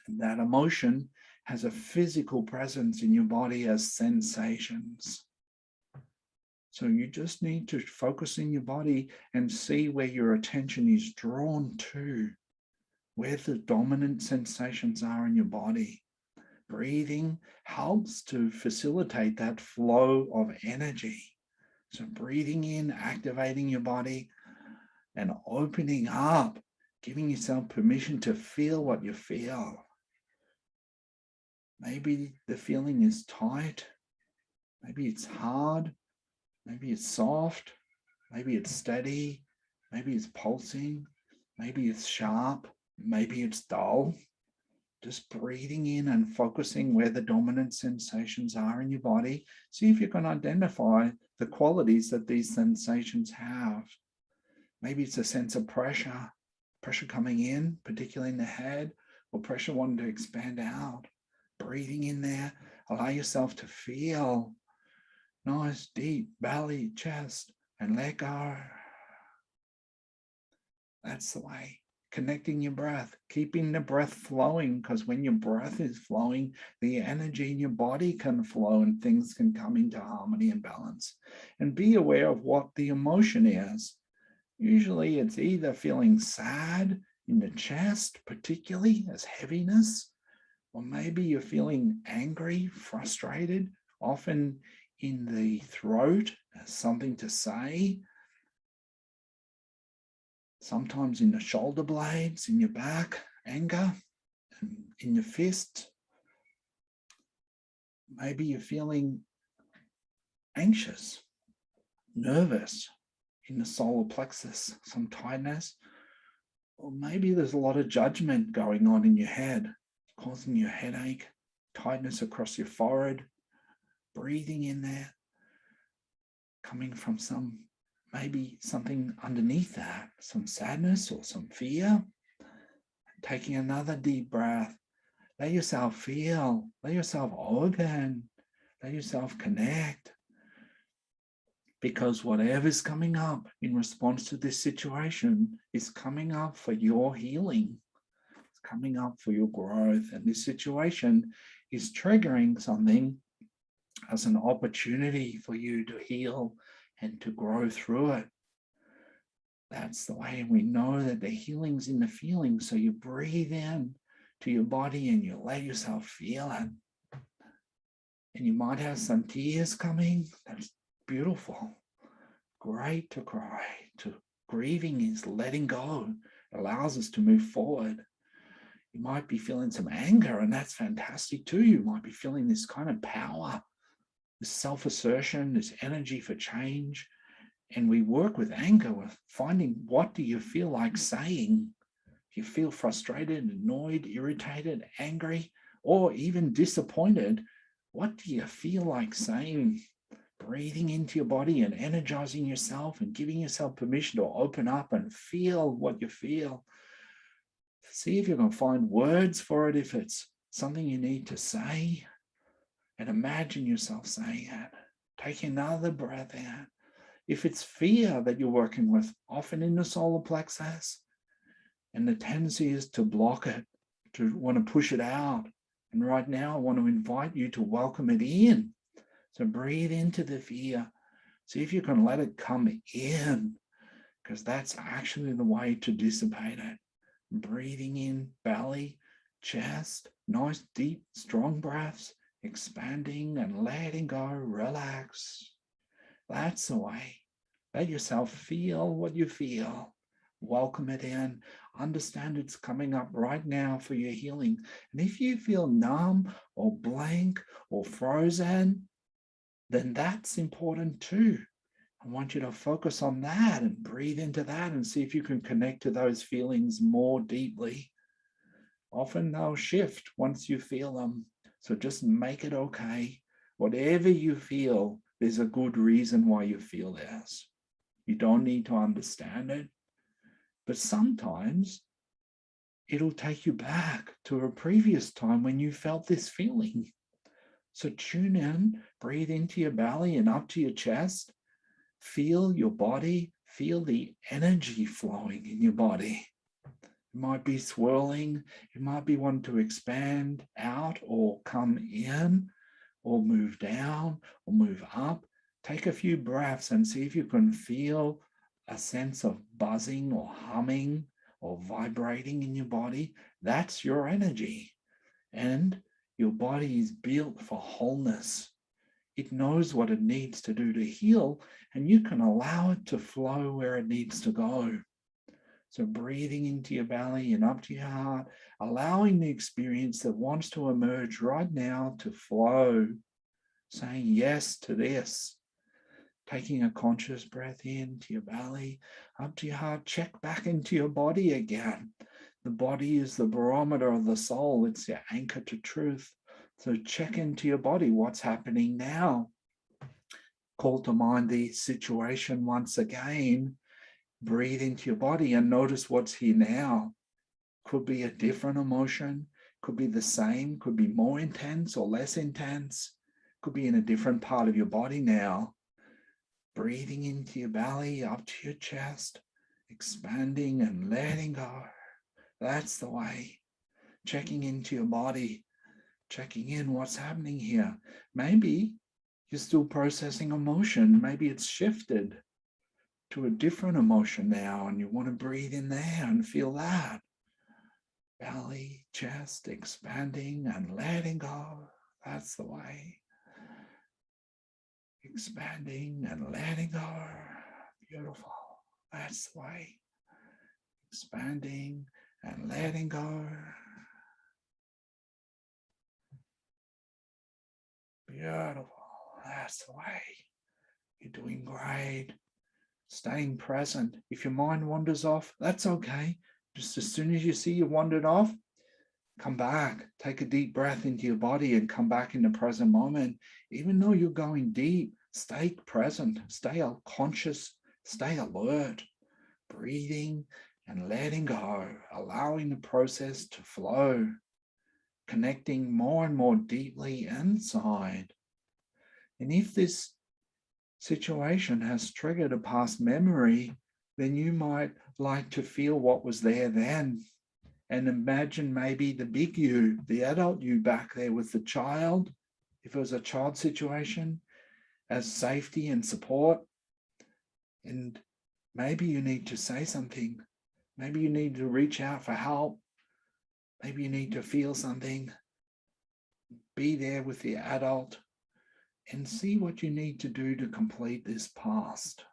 And that emotion has a physical presence in your body as sensations. So you just need to focus in your body and see where your attention is drawn to, where the dominant sensations are in your body. Breathing helps to facilitate that flow of energy. So breathing in, activating your body and opening up, giving yourself permission to feel what you feel. Maybe the feeling is tight. Maybe it's hard. Maybe it's soft. Maybe it's steady. Maybe it's pulsing. Maybe it's sharp. Maybe it's dull. Just breathing in and focusing where the dominant sensations are in your body. See if you can identify the qualities that these sensations have. Maybe it's a sense of pressure coming in, particularly in the head, or pressure wanting to expand out. Breathing in there, allow yourself to feel nice, deep belly, chest, and let go. That's the way. Connecting your breath, keeping the breath flowing, because when your breath is flowing, the energy in your body can flow and things can come into harmony and balance. And be aware of what the emotion is. Usually it's either feeling sad in the chest, particularly as heaviness, or maybe you're feeling angry, frustrated, often in the throat as something to say. Sometimes in the shoulder blades, in your back, anger, and in your fist. Maybe you're feeling anxious, nervous in the solar plexus, some tightness. Or maybe there's a lot of judgment going on in your head, causing you a headache, tightness across your forehead, breathing in there, coming from maybe something underneath that, some sadness or some fear. Taking another deep breath. Let yourself feel, let yourself open, let yourself connect. Because whatever's coming up in response to this situation is coming up for your healing. It's coming up for your growth. And this situation is triggering something as an opportunity for you to heal and to grow through it. That's the way we know that the healing's in the feeling. So you breathe in to your body and you let yourself feel it. And you might have some tears coming. That's beautiful. Great to cry. Grieving is letting go. It allows us to move forward. You might be feeling some anger, and that's fantastic too. You might be feeling this kind of power, this self-assertion, this energy for change. And we work with anger, with finding what do you feel like saying. If you feel frustrated, annoyed, irritated, angry, or even disappointed, what do you feel like saying? Breathing into your body and energizing yourself and giving yourself permission to open up and feel what you feel. See if you can find words for it, if it's something you need to say, and imagine yourself saying it. Take another breath in. If it's fear that you're working with, often in the solar plexus, and the tendency is to block it, to want to push it out. And right now, I want to invite you to welcome it in. So breathe into the fear. See if you can let it come in, because that's actually the way to dissipate it. Breathing in, belly, chest, nice, deep, strong breaths, expanding and letting go, relax. That's the way. Let yourself feel what you feel. Welcome it in. Understand it's coming up right now for your healing. And if you feel numb or blank or frozen, then that's important too. I want you to focus on that and breathe into that and see if you can connect to those feelings more deeply. Often they'll shift once you feel them. So just make it okay. Whatever you feel, there's a good reason why you feel this. You don't need to understand it. But sometimes it'll take you back to a previous time when you felt this feeling. So tune in, breathe into your belly and up to your chest. Feel your body, feel the energy flowing in your body. It might be swirling, it might be wanting to expand out or come in or move down or move up. Take a few breaths and see if you can feel a sense of buzzing or humming or vibrating in your body. That's your energy. And your body is built for wholeness. It knows what it needs to do to heal, and you can allow it to flow where it needs to go. So breathing into your belly and up to your heart, allowing the experience that wants to emerge right now to flow, saying yes to this. Taking a conscious breath into your belly, up to your heart, check back into your body again. The body is the barometer of the soul. It's your anchor to truth. So check into your body. What's happening now? Call to mind the situation once again. Breathe into your body and notice what's here now. Could be a different emotion, could be the same, could be more intense or less intense, could be in a different part of your body now. Breathing into your belly, up to your chest, expanding and letting go. That's the way. Checking into your body, checking in what's happening here. Maybe you're still processing emotion. Maybe it's shifted to a different emotion now and you want to breathe in there and feel that. Belly, chest, expanding and letting go. That's the way. Expanding and letting go. Beautiful. That's the way. Expanding and letting go. Beautiful. That's the way. You're doing great. Staying present. If your mind wanders off, that's okay. Just as soon as you see you wandered off, come back. Take a deep breath into your body and come back in the present moment. Even though you're going deep, stay present, stay conscious, stay alert, breathing and letting go, allowing the process to flow, connecting more and more deeply inside. And if this situation has triggered a past memory, then you might like to feel what was there then and imagine maybe the big you, the adult you back there with the child, if it was a child situation, as safety and support. And maybe you need to say something. Maybe you need to reach out for help. Maybe you need to feel something. Be there with the adult and see what you need to do to complete this past.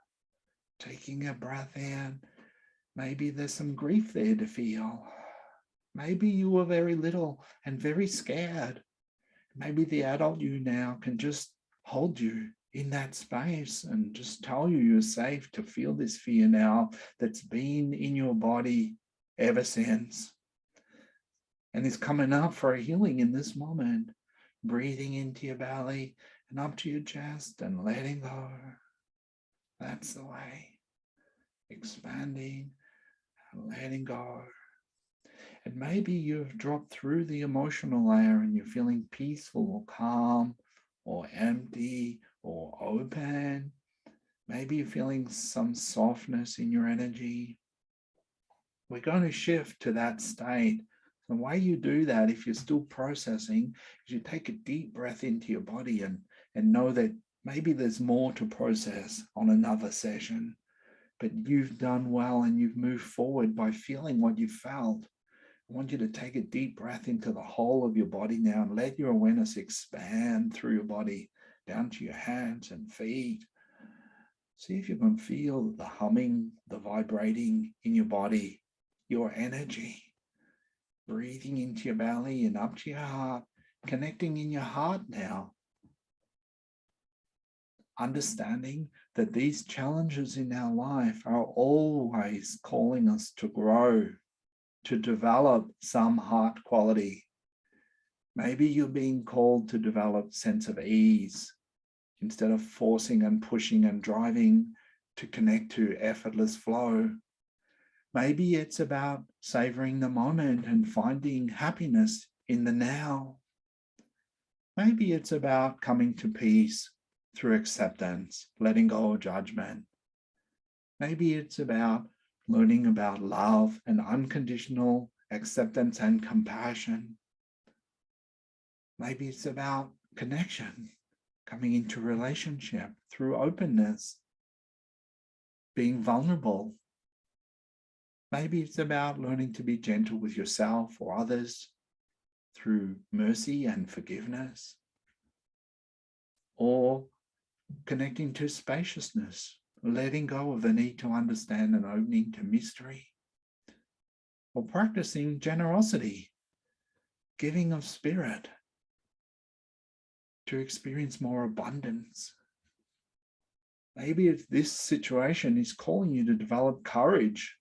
Taking a breath in, maybe there's some grief there to feel. Maybe you were very little and very scared. Maybe the adult you now can just hold you in that space and just tell you you're safe to feel this fear now that's been in your body ever since. And is coming up for a healing in this moment. Breathing into your belly and up to your chest and letting go. That's the way. Expanding and letting go. And maybe you've dropped through the emotional layer and you're feeling peaceful or calm or empty or open. Maybe you're feeling some softness in your energy. We're going to shift to that state. The way you do that, if you're still processing, is you take a deep breath into your body and and know that maybe there's more to process on another session, but you've done well and you've moved forward by feeling what you felt. I want you to take a deep breath into the whole of your body now and let your awareness expand through your body down to your hands and feet. See if you can feel the humming, the vibrating in your body, your energy. Breathing into your belly and up to your heart, connecting in your heart now. Understanding that these challenges in our life are always calling us to grow, to develop some heart quality. Maybe you're being called to develop sense of ease instead of forcing and pushing and driving to connect to effortless flow. Maybe it's about savoring the moment and finding happiness in the now. Maybe it's about coming to peace through acceptance, letting go of judgment. Maybe it's about learning about love and unconditional acceptance and compassion. Maybe it's about connection, coming into relationship through openness, being vulnerable. Maybe it's about learning to be gentle with yourself or others through mercy and forgiveness, or connecting to spaciousness, letting go of the need to understand and opening to mystery, or practicing generosity, giving of spirit to experience more abundance. Maybe if this situation is calling you to develop courage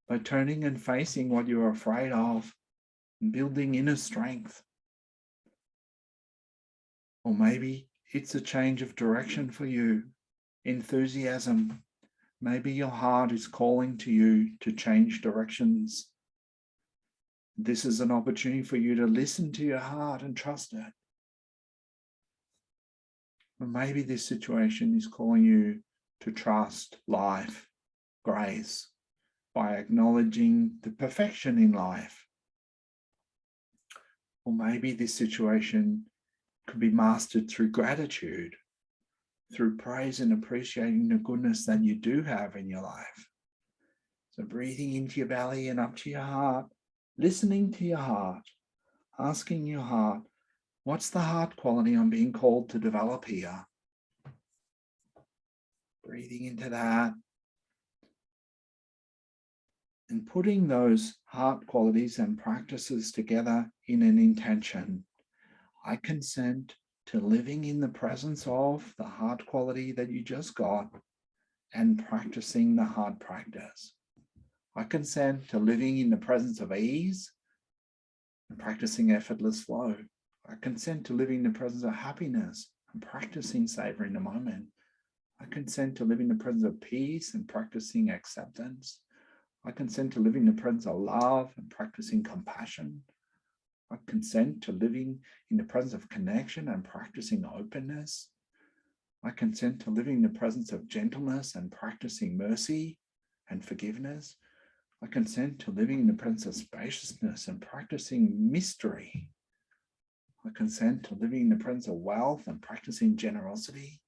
by turning and facing what you're afraid of and building inner strength. Or maybe it's a change of direction for you, enthusiasm. Maybe your heart is calling to you to change directions. This is an opportunity for you to listen to your heart and trust it. Or maybe this situation is calling you to trust life, grace, by acknowledging the perfection in life. Or maybe this situation could be mastered through gratitude, through praise and appreciating the goodness that you do have in your life. So breathing into your belly and up to your heart, listening to your heart, asking your heart, what's the heart quality I'm being called to develop here? Breathing into that and putting those heart qualities and practices together in an intention. I consent to living in the presence of the heart quality that you just got and practicing the heart practice. I consent to living in the presence of ease and practicing effortless flow. I consent to living in the presence of happiness and practicing savoring the moment. I consent to living in the presence of peace and practicing acceptance. I consent to living in the presence of love and practicing compassion. I consent to living in the presence of connection and practicing openness. I consent to living in the presence of gentleness and practicing mercy and forgiveness. I consent to living in the presence of spaciousness and practicing mystery. I consent to living in the presence of wealth and practicing generosity.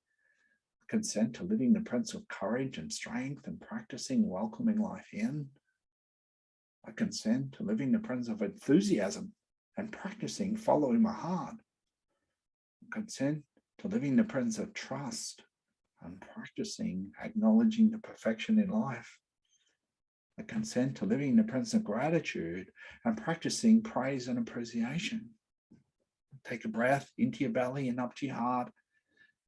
I consent to living in the presence of courage and strength and practicing welcoming life in. I consent to living in the presence of enthusiasm and practicing following my heart. I consent to living in the presence of trust and practicing acknowledging the perfection in life. I consent to living in the presence of gratitude and practicing praise and appreciation. Take a breath into your belly and up to your heart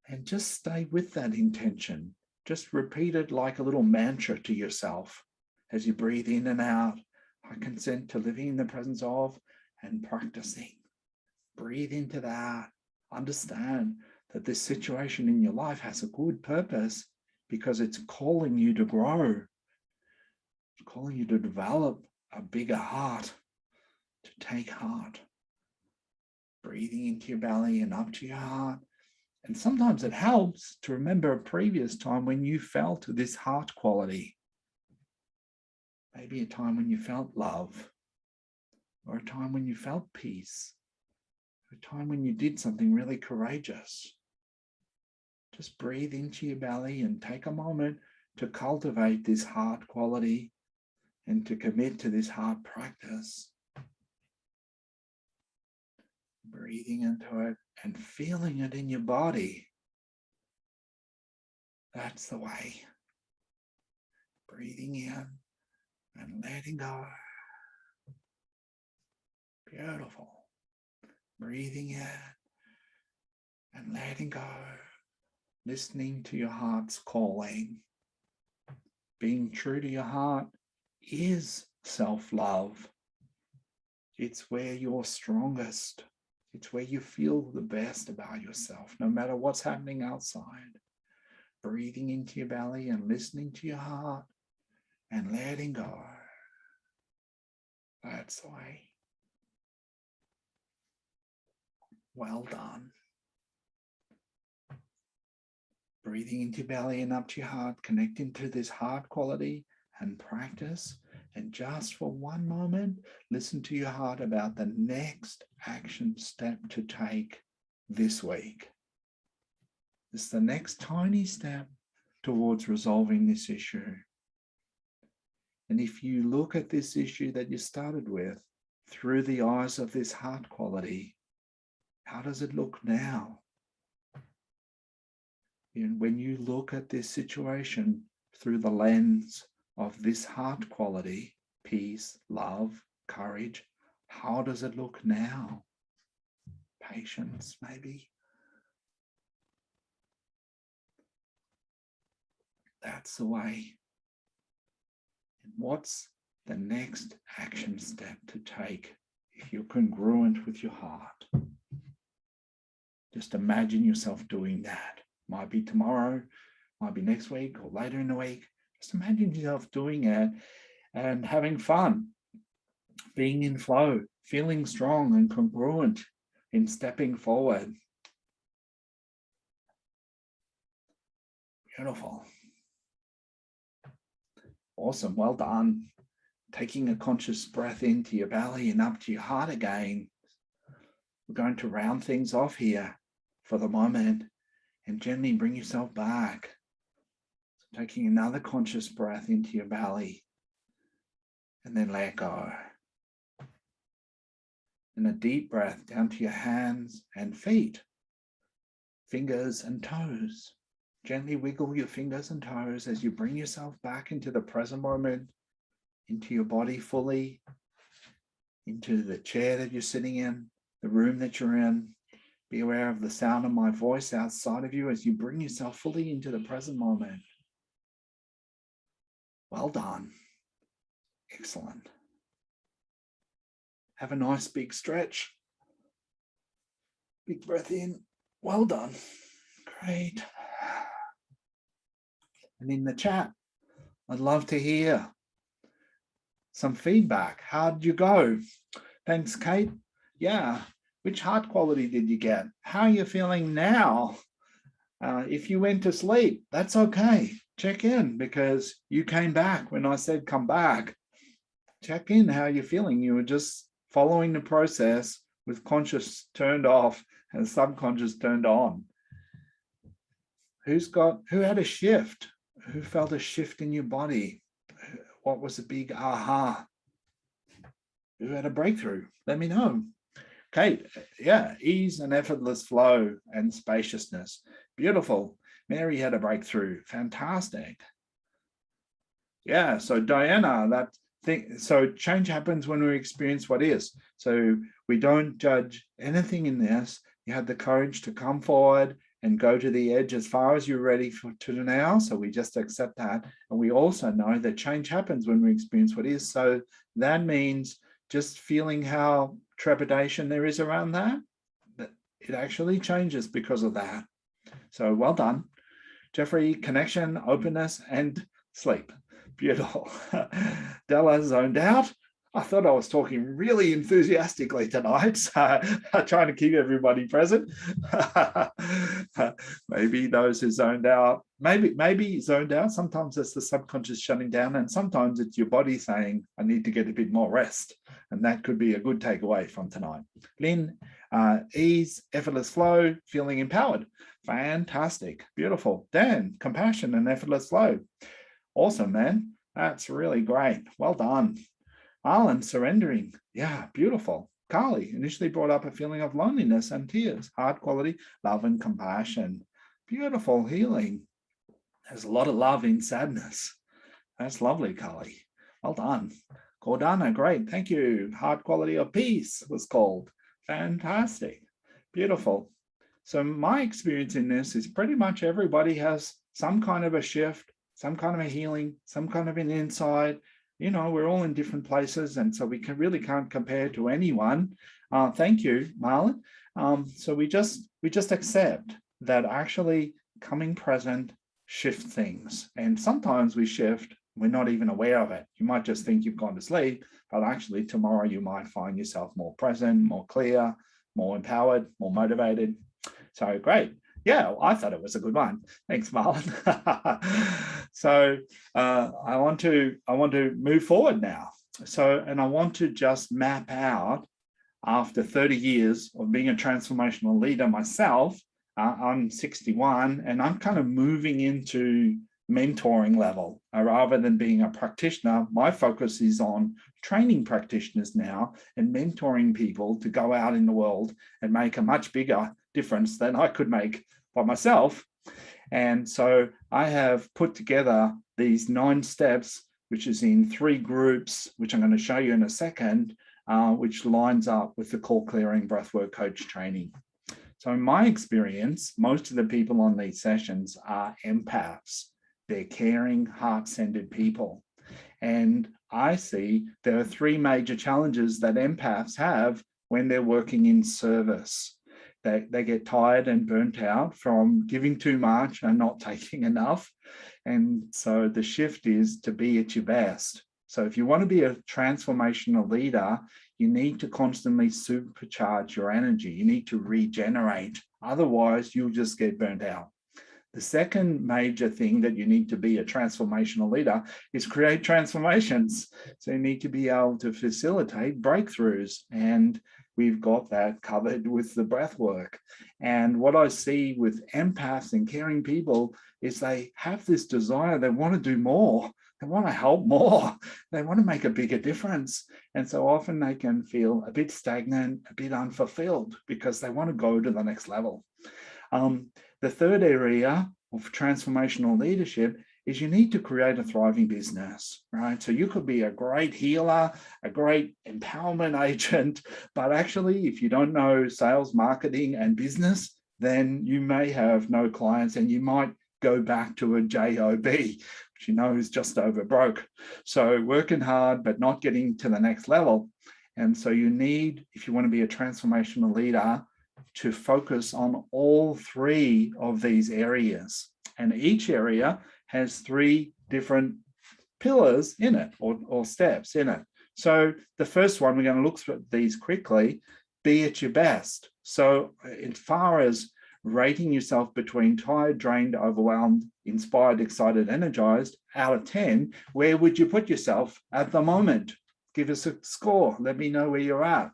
and just stay with that intention. Just repeat it like a little mantra to yourself as you breathe in and out. I consent to living in the presence of and practicing. Breathe into that. Understand that this situation in your life has a good purpose because it's calling you to grow. It's calling you to develop a bigger heart, to take heart. Breathing into your belly and up to your heart. And sometimes it helps to remember a previous time when you felt this heart quality. Maybe a time when you felt love, or a time when you felt peace, or a time when you did something really courageous. Just breathe into your belly and take a moment to cultivate this heart quality and to commit to this heart practice. Breathing into it and feeling it in your body. That's the way. Breathing in and letting go. Beautiful. Breathing in and letting go. Listening to your heart's calling. Being true to your heart is self-love. It's where you're strongest. It's where you feel the best about yourself, no matter what's happening outside. Breathing into your belly and listening to your heart and letting go. That's the way. Well done. Breathing into your belly and up to your heart, connecting to this heart quality and practice. And just for one moment, listen to your heart about the next action step to take this week. It's the next tiny step towards resolving this issue. And if you look at this issue that you started with through the eyes of this heart quality, how does it look now? And when you look at this situation through the lens of this heart quality, peace, love, courage, how does it look now? Patience, maybe. That's the way. And what's the next action step to take if you're congruent with your heart? Just imagine yourself doing that. Might be tomorrow, might be next week or later in the week. Just imagine yourself doing it and having fun, being in flow, feeling strong and congruent in stepping forward. Beautiful. Awesome. Well done. Taking a conscious breath into your belly and up to your heart again. We're going to round things off here for the moment and gently bring yourself back. So taking another conscious breath into your belly and then let go. And a deep breath down to your hands and feet, fingers and toes. Gently wiggle your fingers and toes as you bring yourself back into the present moment, into your body fully, into the chair that you're sitting in, the room that you're in. Be aware of the sound of my voice outside of you as you bring yourself fully into the present moment. Well done. Excellent. Have a nice big stretch. Big breath in. Well done. Great. And in the chat, I'd love to hear some feedback. How did you go? Thanks, Kate. Yeah. Which heart quality did you get? How are you feeling now? If you went to sleep, that's okay. Check in because you came back when I said come back. Check in how you're feeling. You were just following the process with conscious turned off and subconscious turned on. Who had a shift? Who felt a shift in your body? What was a big aha? Who had a breakthrough? Let me know. Kate, yeah, ease and effortless flow and spaciousness. Beautiful. Mary had a breakthrough. Fantastic. Yeah, so Diana, so change happens when we experience what is. So we don't judge anything in this. You had the courage to come forward and go to the edge as far as you're ready to now. So we just accept that. And we also know that change happens when we experience what is. So that means just feeling how trepidation there is around that it actually changes because of that. So well done. Jeffrey, connection, openness, and sleep. Beautiful. Della zoned out. I thought I was talking really enthusiastically tonight, so I'm trying to keep everybody present. Maybe those who zoned out, maybe zoned out. Sometimes it's the subconscious shutting down, and sometimes it's your body saying, I need to get a bit more rest. And that could be a good takeaway from tonight. Lynn, ease, effortless flow, feeling empowered. Fantastic, beautiful. Dan, compassion and effortless flow. Awesome, man. That's really great. Well done. Alan, surrendering. Yeah, beautiful. Carly initially brought up a feeling of loneliness and tears, hard quality, love and compassion. Beautiful healing. There's a lot of love in sadness. That's lovely, Carly. Well done. Gordana, great. Thank you. Hard quality of peace was called. Fantastic. Beautiful. So my experience in this is pretty much everybody has some kind of a shift, some kind of a healing, some kind of an insight. You know, we're all in different places, and so we really can't compare to anyone. Thank you, Marlon. So we just accept that actually coming present shift things, and sometimes we shift. We're not even aware of it. You might just think you've gone to sleep, but actually tomorrow you might find yourself more present, more clear, more empowered, more motivated. So great. Yeah, I thought it was a good one. Thanks, Marlon. So I want to move forward now. So, and I want to just map out, after 30 years of being a transformational leader myself, I'm 61 and I'm kind of moving into mentoring level. Rather than being a practitioner, my focus is on training practitioners now and mentoring people to go out in the world and make a much bigger difference than I could make by myself. And so I have put together these 9 steps, which is in 3 groups, which I'm going to show you in a second, which lines up with the core clearing breathwork coach training. So in my experience, most of the people on these sessions are empaths. They're caring, heart-centered people. And I see there are 3 major challenges that empaths have when they're working in service. They get tired and burnt out from giving too much and not taking enough. And so the shift is to be at your best. So if you want to be a transformational leader, you need to constantly supercharge your energy. You need to regenerate. Otherwise, you'll just get burnt out. The second major thing that you need to be a transformational leader is create transformations. So you need to be able to facilitate breakthroughs. And we've got that covered with the breath work. And what I see with empaths and caring people is they have this desire, they want to do more. They want to help more. They want to make a bigger difference. And so often they can feel a bit stagnant, a bit unfulfilled because they want to go to the next level. The third area of transformational leadership is you need to create a thriving business, right? So you could be a great healer, a great empowerment agent, but actually if you don't know sales, marketing, and business, then you may have no clients and you might go back to a job, which you know is just over broke. So working hard, but not getting to the next level. And so you need, if you want to be a transformational leader, to focus on all 3 of these areas. And each area has 3 different pillars in it, or steps in it. So the first one, we're going to look through these quickly, be at your best. So as far as rating yourself between tired, drained, overwhelmed, inspired, excited, energized, out of 10, where would you put yourself at the moment? Give us a score. Let me know where you're at.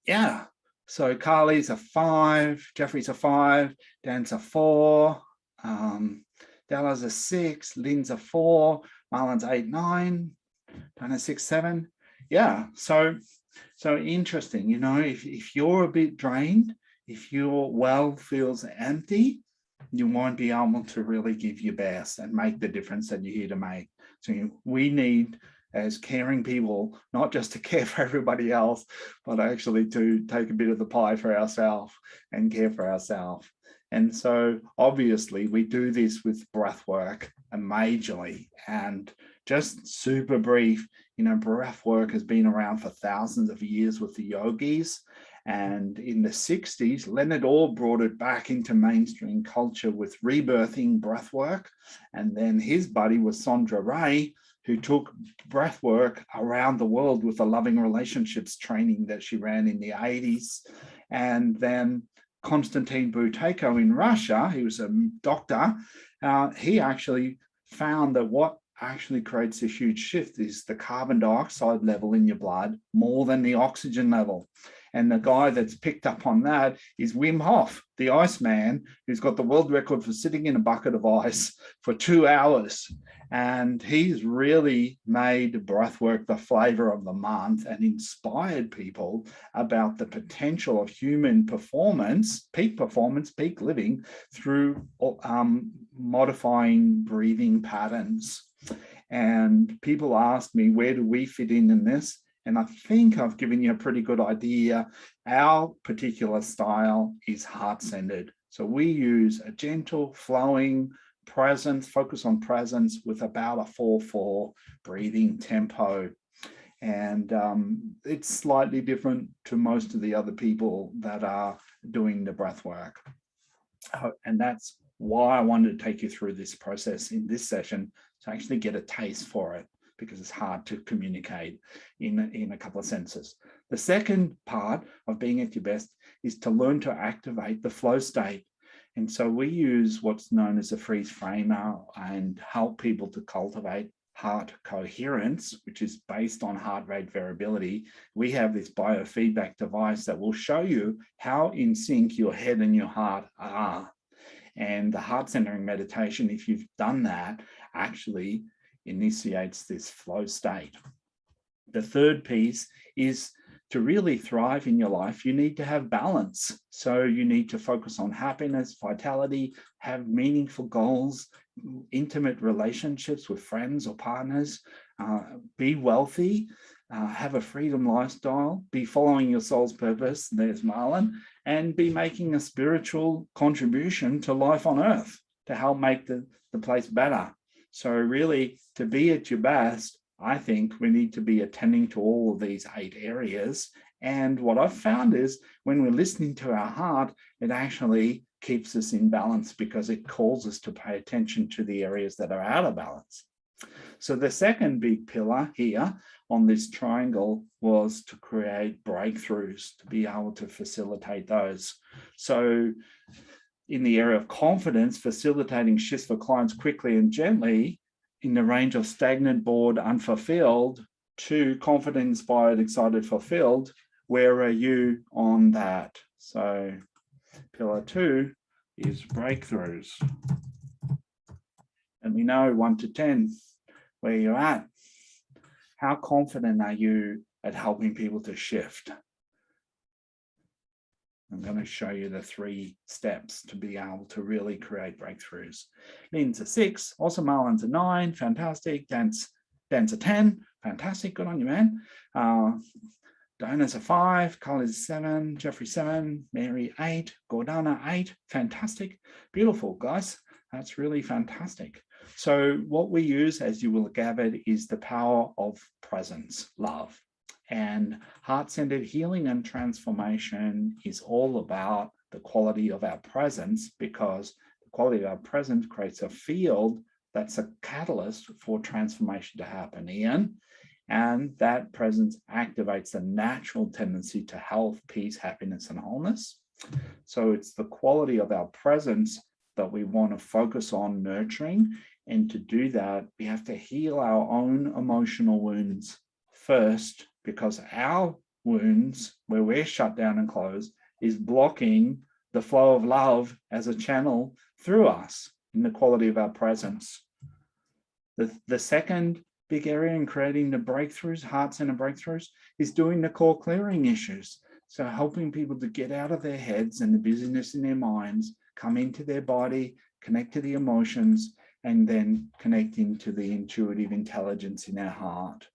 Yeah, so Carly's a 5, Jeffrey's a 5, Dan's a 4, Della's a 6, Lynn's a 4, Marlon's 8, 9, Dana 6, 7. Yeah, so interesting, you know, if you're a bit drained, if your well feels empty, you won't be able to really give your best and make the difference that you're here to make. So we need, as caring people, not just to care for everybody else, but actually to take a bit of the pie for ourselves and care for ourselves. And so obviously we do this with breath work majorly. And just super brief, breath work has been around for thousands of years with the yogis. And in the 60s, Leonard Orr brought it back into mainstream culture with rebirthing breath work. And then his buddy was Sandra Ray, who took breath work around the world with the loving relationships training that she ran in the 80s. And then Konstantin Buteyko in Russia, he was a doctor, he actually found that what actually creates a huge shift is the carbon dioxide level in your blood more than the oxygen level. And the guy that's picked up on that is Wim Hof, the Iceman, who's got the world record for sitting in a bucket of ice for 2 hours. And he's really made breathwork the flavor of the month and inspired people about the potential of human performance, peak living through modifying breathing patterns. And people ask me, where do we fit in this? And I think I've given you a pretty good idea. Our particular style is heart-centered. So we use a gentle, flowing presence, focus on presence with about a 4/4 breathing tempo. And it's slightly different to most of the other people that are doing the breath work. And that's why I wanted to take you through this process in this session to actually get a taste for it, because it's hard to communicate in a couple of sentences. The second part of being at your best is to learn to activate the flow state. And so we use what's known as a freeze framer and help people to cultivate heart coherence, which is based on heart rate variability. We have this biofeedback device that will show you how in sync your head and your heart are. And the heart centering meditation, if you've done that, actually initiates this flow state. The third piece is to really thrive in your life, you need to have balance. So you need to focus on happiness, vitality, have meaningful goals, intimate relationships with friends or partners, be wealthy, have a freedom lifestyle, be following your soul's purpose, there's Marlon, and be making a spiritual contribution to life on earth to help make the place better. So really, to be at your best, I think we need to be attending to all of these 8 areas. And what I've found is when we're listening to our heart, it actually keeps us in balance because it calls us to pay attention to the areas that are out of balance. So the second big pillar here on this triangle was to create breakthroughs, to be able to facilitate those. So in the area of confidence, facilitating shifts for clients quickly and gently in the range of stagnant, bored, unfulfilled to confident, inspired, excited, fulfilled. Where are you on that? So pillar 2 is breakthroughs. And we know 1 to 10 where you're at. How confident are you at helping people to shift? I'm going to show you the 3 steps to be able to really create breakthroughs. Lynn's a 6, awesome. Marlon's a 9, fantastic. Dan's a 10, fantastic. Good on you, man. Diana's a 5, Carl is a 7, Jeffrey 7, Mary 8, Gordana 8, fantastic. Beautiful, guys. That's really fantastic. So what we use, as you will gather, is the power of presence, love. And heart-centered healing and transformation is all about the quality of our presence, because the quality of our presence creates a field that's a catalyst for transformation to happen, Ian. And that presence activates the natural tendency to health, peace, happiness, and wholeness. So it's the quality of our presence that we want to focus on nurturing. And to do that, we have to heal our own emotional wounds first, because our wounds, where we're shut down and closed, is blocking the flow of love as a channel through us in the quality of our presence. The second big area in creating the breakthroughs, heart-centered breakthroughs, is doing the core clearing issues. So helping people to get out of their heads and the busyness in their minds, come into their body, connect to the emotions, and then connecting to the intuitive intelligence in our heart.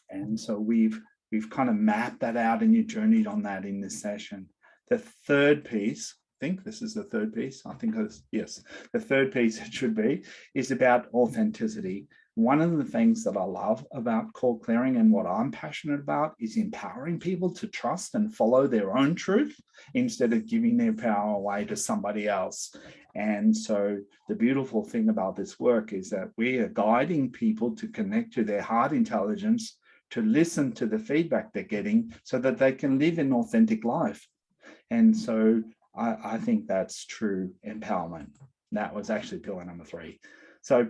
And so we've kind of mapped that out, and you journeyed on that in this session. The third piece think this is the third piece. I think it's, yes, the third piece it should be, is about authenticity. One of the things that I love about call clearing and what I'm passionate about is empowering people to trust and follow their own truth instead of giving their power away to somebody else. And so the beautiful thing about this work is that we are guiding people to connect to their heart intelligence, to listen to the feedback they're getting so that they can live an authentic life. And so I think that's true empowerment. That was actually pillar number 3. So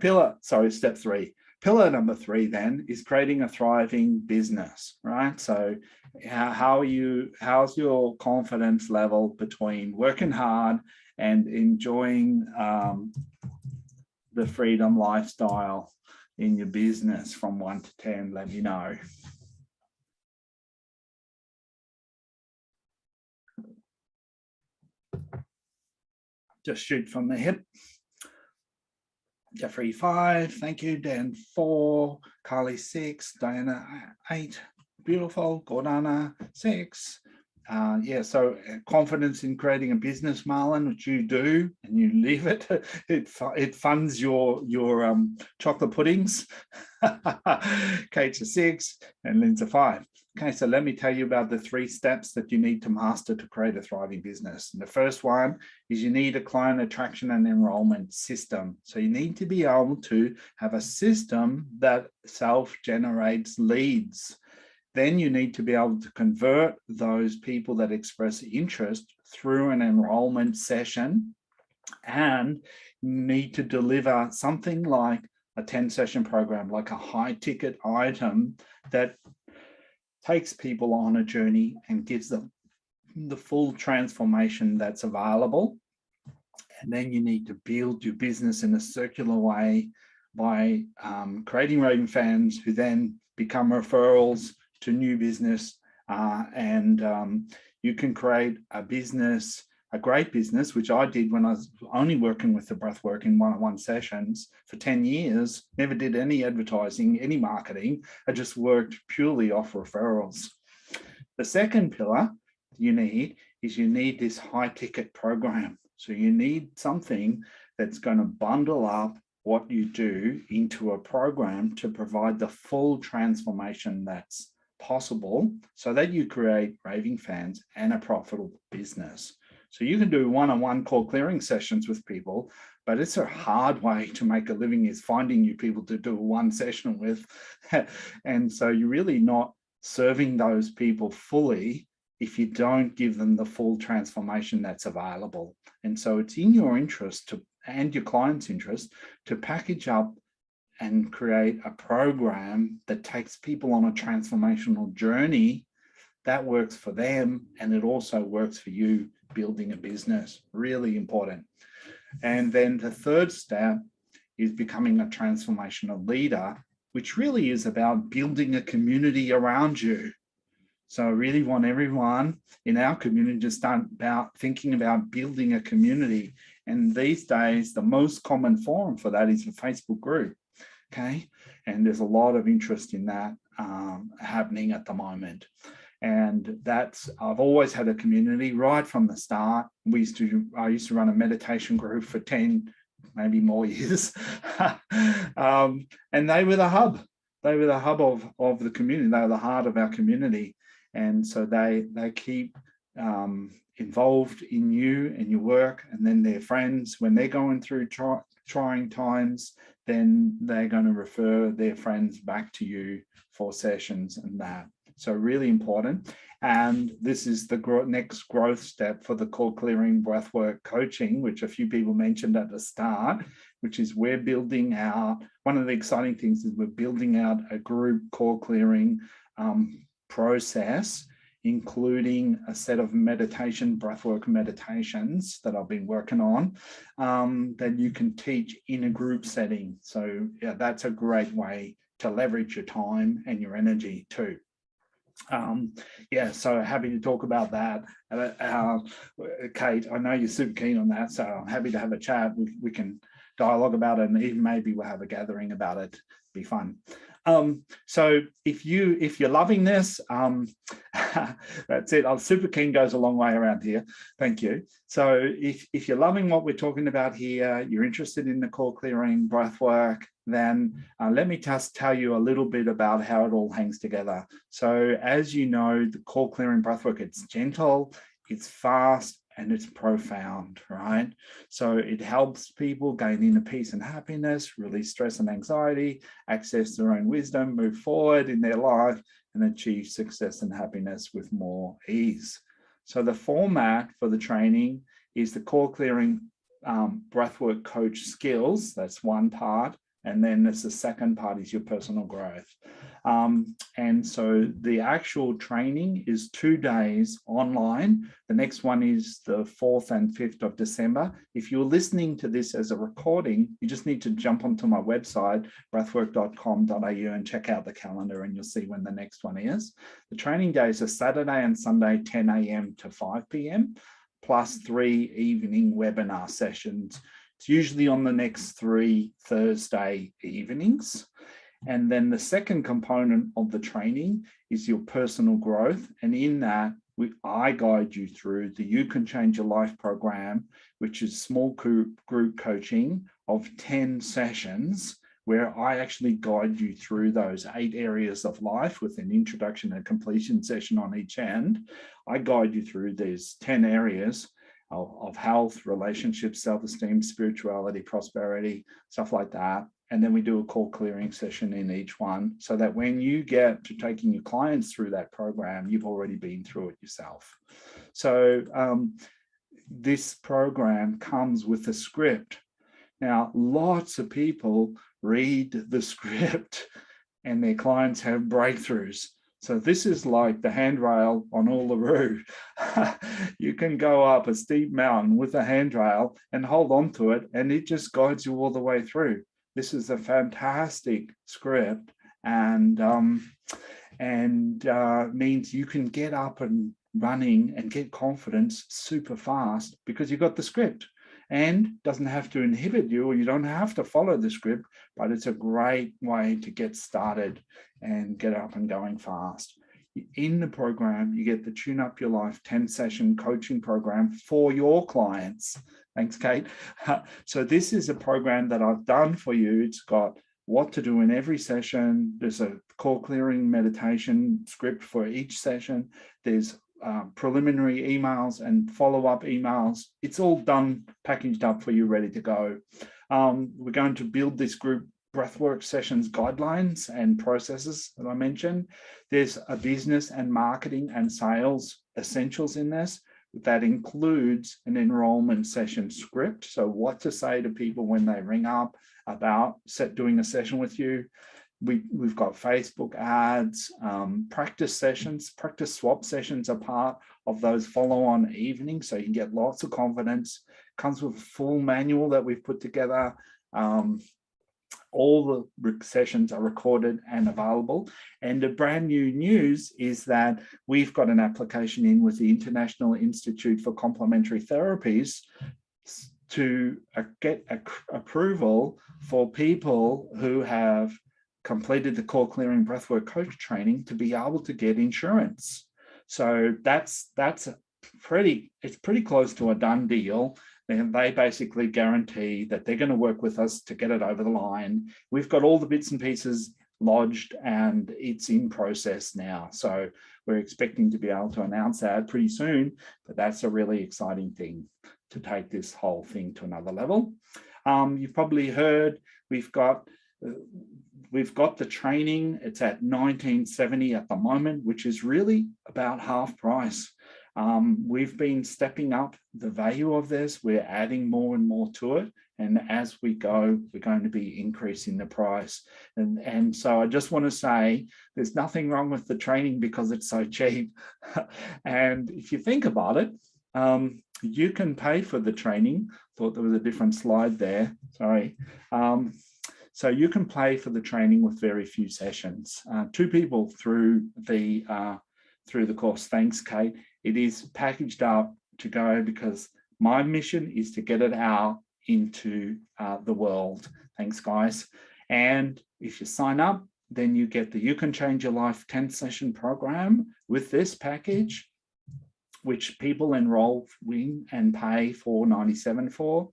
step 3. Pillar number 3 then is creating a thriving business, right? So how's your confidence level between working hard and enjoying the freedom lifestyle in your business from 1 to 10? Let me know. Just shoot from the hip. Jeffrey 5, thank you. Dan 4, Carly 6, Diana 8, beautiful. Gordana 6. Yeah, so confidence in creating a business, Marlon, which you do and you live it. It funds your chocolate puddings. Kate's a 6 and Lynn's a 5. Okay, so let me tell you about the 3 steps that you need to master to create a thriving business. And the first one is you need a client attraction and enrollment system. So you need to be able to have a system that self-generates leads. Then you need to be able to convert those people that express interest through an enrollment session, and need to deliver something like a 10-session program, like a high-ticket item that takes people on a journey and gives them the full transformation that's available. And then you need to build your business in a circular way by creating raving fans who then become referrals to new business. You can create a business, a great business, which I did when I was only working with the breathwork in one-on-one sessions for 10 years, never did any advertising, any marketing. I just worked purely off referrals. The second pillar you need this high ticket program. So you need something that's going to bundle up what you do into a program to provide the full transformation that's possible so that you create raving fans and a profitable business. So you can do one-on-one call clearing sessions with people, but it's a hard way to make a living is finding you people to do one session with. And so you're really not serving those people fully if you don't give them the full transformation that's available. And so it's in your interest and your client's interest to package up and create a program that takes people on a transformational journey that works for them, and it also works for you building a business. Really important. And then the third step is becoming a transformational leader, which really is about building a community around you. So I really want everyone in our community to start thinking about building a community. And these days, the most common forum for that is a Facebook group. Okay, and there's a lot of interest in that happening at the moment. And I've always had a community right from the start. I used to run a meditation group for 10, maybe more years. And they were the hub. They were the hub of the community. They were the heart of our community. And so they keep involved in you and your work, and then their friends, when they're going through trying times, then they're going to refer their friends back to you for sessions and that. So really important. And this is the next growth step for the core clearing breathwork coaching, which a few people mentioned at the start, which is we're building out, one of the exciting things is we're building out a group core clearing process, including a set of breathwork meditations that I've been working on that you can teach in a group setting. So yeah, that's a great way to leverage your time and your energy too. Yeah, so happy to talk about that. Kate, I know you're super keen on that, so I'm happy to have a chat. We can dialogue about it, and even maybe we'll have a gathering about it. Be fun. So if you're loving this, that's it. I'm super keen goes a long way around here. Thank you. So if you're loving what we're talking about here, you're interested in the core clearing breath work, then let me just tell you a little bit about how it all hangs together. So as you know, the core clearing breath work, it's gentle, it's fast, and it's profound, right? So it helps people gain inner peace and happiness, release stress and anxiety, access their own wisdom, move forward in their life, and achieve success and happiness with more ease. So the format for the training is the core clearing breathwork coach skills. That's one part. And then there's the second part is your personal growth. And so the actual training is 2 days online. The next one is the 4th and 5th of December. If you're listening to this as a recording, you just need to jump onto my website, breathwork.com.au, and check out the calendar and you'll see when the next one is. The training days are Saturday and Sunday, 10 a.m. to 5 p.m, plus 3 evening webinar sessions. It's usually on the next 3 Thursday evenings. And then the second component of the training is your personal growth. And in that, I guide you through the You Can Change Your Life program, which is small group coaching of 10 sessions, where I actually guide you through those 8 areas of life with an introduction and completion session on each end. I guide you through these 10 areas of health, relationships, self-esteem, spirituality, prosperity, stuff like that. And then we do a core clearing session in each one so that when you get to taking your clients through that program, you've already been through it yourself. So this program comes with a script. Now, lots of people read the script and their clients have breakthroughs. So this is like the handrail on Uluru. You can go up a steep mountain with a handrail and hold on to it, and it just guides you all the way through. This is a fantastic script, and means you can get up and running and get confidence super fast because you've got the script, and doesn't have to inhibit you, or you don't have to follow the script, but it's a great way to get started and get up and going fast. In the program, you get the Tune Up Your Life 10-session coaching program for your clients. Thanks, Kate. So this is a program that I've done for you. It's got what to do in every session. There's a core clearing meditation script for each session. There's preliminary emails and follow-up emails. It's all done, packaged up for you, ready to go. We're going to build this group breathwork sessions guidelines and processes that I mentioned. There's a business and marketing and sales essentials in this. That includes an enrollment session script. So what to say to people when they ring up about doing a session with you. We've got Facebook ads, practice sessions, practice swap sessions are part of those follow-on evenings. So you can get lots of confidence. Comes with a full manual that we've put together. All the sessions are recorded and available. And the brand new news is that we've got an application in with the International Institute for Complementary Therapies to get approval for people who have completed the core clearing breathwork coach training to be able to get insurance. So that's it's pretty close to a done deal. And they basically guarantee that they're going to work with us to get it over the line. We've got all the bits and pieces lodged and it's in process now. So we're expecting to be able to announce that pretty soon, but that's a really exciting thing to take this whole thing to another level. You've probably heard we've got the training. It's at $19.70 at the moment, which is really about half price. We've been stepping up the value of this. We're adding more and more to it. And as we go, we're going to be increasing the price. And so I just want to say there's nothing wrong with the training because it's so cheap. And if you think about it, you can pay for the training. Thought there was a different slide there. Sorry. So you can pay for the training with very few sessions. 2 people through the course. Thanks, Kate. It is packaged up to go because my mission is to get it out into the world. Thanks, guys. And if you sign up, then you get the You Can Change Your Life 10-session program with this package, which people enroll in and pay $4.97 for.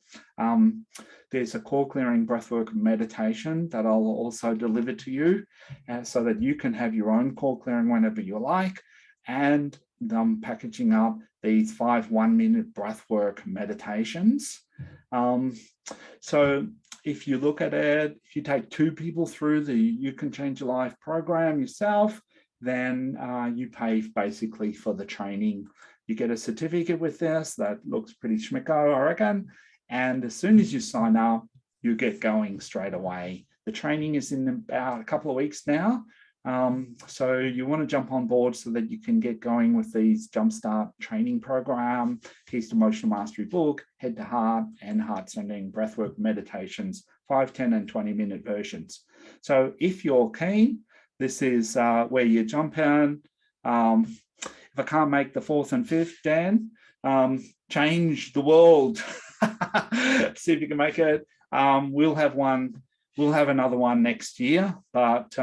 There's a core clearing breathwork meditation that I'll also deliver to you so that you can have your own core clearing whenever you like. And I'm packaging up these 5 1-minute breathwork meditations. So if you look at it, if you take 2 people through the You Can Change Your Life program yourself, then you pay basically for the training. You get a certificate with this that looks pretty schmicko, I reckon. And as soon as you sign up, you get going straight away. The training is in about a couple of weeks now. So you want to jump on board so that you can get going with these Jumpstart training program, Keys to Emotional Mastery book, Head to Heart, and Heart Centering Breathwork meditations, 5, 10, and 20-minute versions. So if you're keen, this is where you jump in. If I can't make the 4th and 5th, Dan, change the world. See if you can make it. We'll have another one next year, but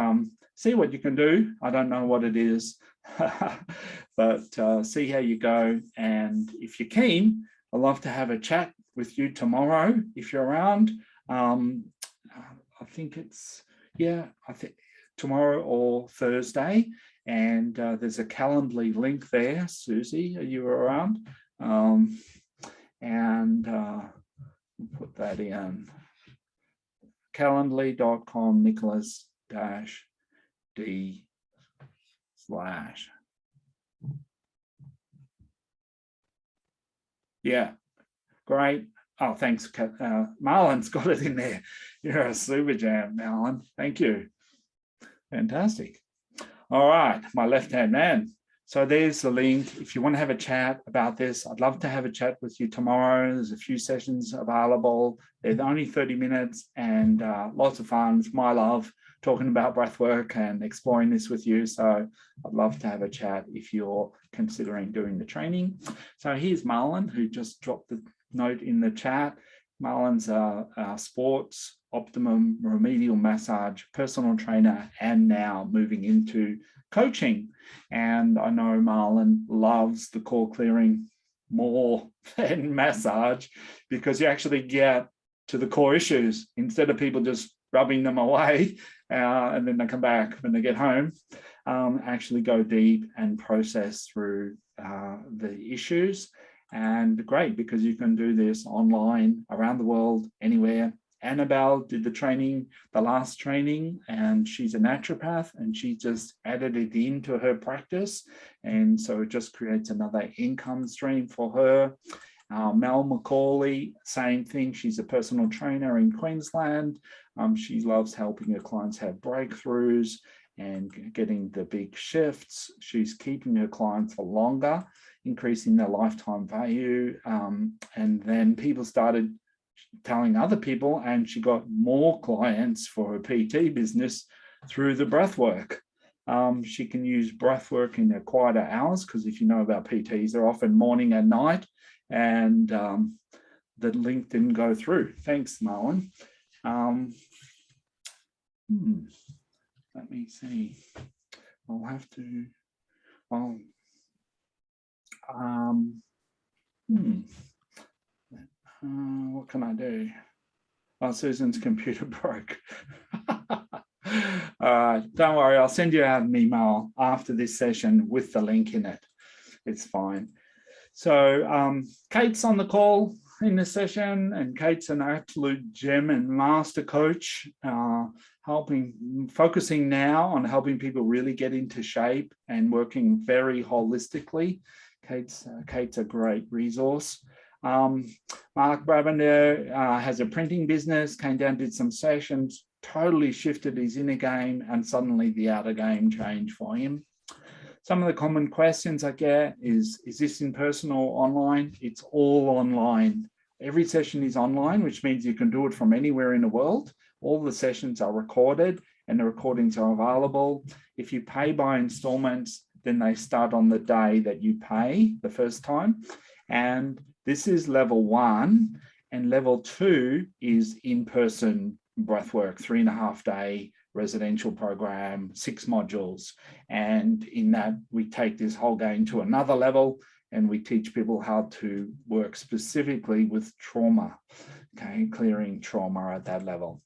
see what you can do. I don't know what it is, but see how you go. And if you're keen, I'd love to have a chat with you tomorrow if you're around. I think it's, I think tomorrow or Thursday. And there's a Calendly link there. Susie, are you around? Put that in. Calendly.com, Nicholas D/. Yeah, great. Oh, thanks. Marlon's got it in there. You're a super jam, Marlon. Thank you. Fantastic. All right, my left-hand man. So there's the link. If you want to have a chat about this, I'd love to have a chat with you tomorrow. There's a few sessions available. They're only 30 minutes and lots of fun. It's my love talking about breathwork and exploring this with you. So I'd love to have a chat if you're considering doing the training. So here's Marlon, who just dropped the note in the chat. Marlon's a sports optimum remedial massage personal trainer and now moving into coaching. And I know Marlon loves the core clearing more than massage because you actually get to the core issues instead of people just rubbing them away and then they come back when they get home. Actually go deep and process through the issues. And great, because you can do this online around the world, anywhere. Annabelle did the training, the last training, and she's a naturopath, and she just added it into her practice. And so it just creates another income stream for her. Mel McCauley, same thing. She's a personal trainer in Queensland. She loves helping her clients have breakthroughs and getting the big shifts. She's keeping her clients for longer, increasing their lifetime value. And then people started telling other people, and she got more clients for her PT business through the breath work. She can use breath work in her quieter hours, because if you know about PTs, they're often morning and night, and the link didn't go through. Thanks, Marlon. Let me see. I'll have to, what can I do? Oh, Susan's computer broke. Don't worry, I'll send you out an email after this session with the link in it. It's fine. So Kate's on the call in this session, and Kate's an absolute gem and master coach, focusing now on helping people really get into shape and working very holistically. Kate's a great resource. Mark Brabender has a printing business, came down, did some sessions, totally shifted his inner game, and suddenly the outer game changed for him. Some of the common questions I get is this in person or online? It's all online. Every session is online, which means you can do it from anywhere in the world. All the sessions are recorded and the recordings are available. If you pay by installments, then they start on the day that you pay the first time. And this is level 1, and level 2 is in-person breathwork, 3.5-day residential program, 6 modules. And in that, we take this whole game to another level, and we teach people how to work specifically with trauma, okay, clearing trauma at that level.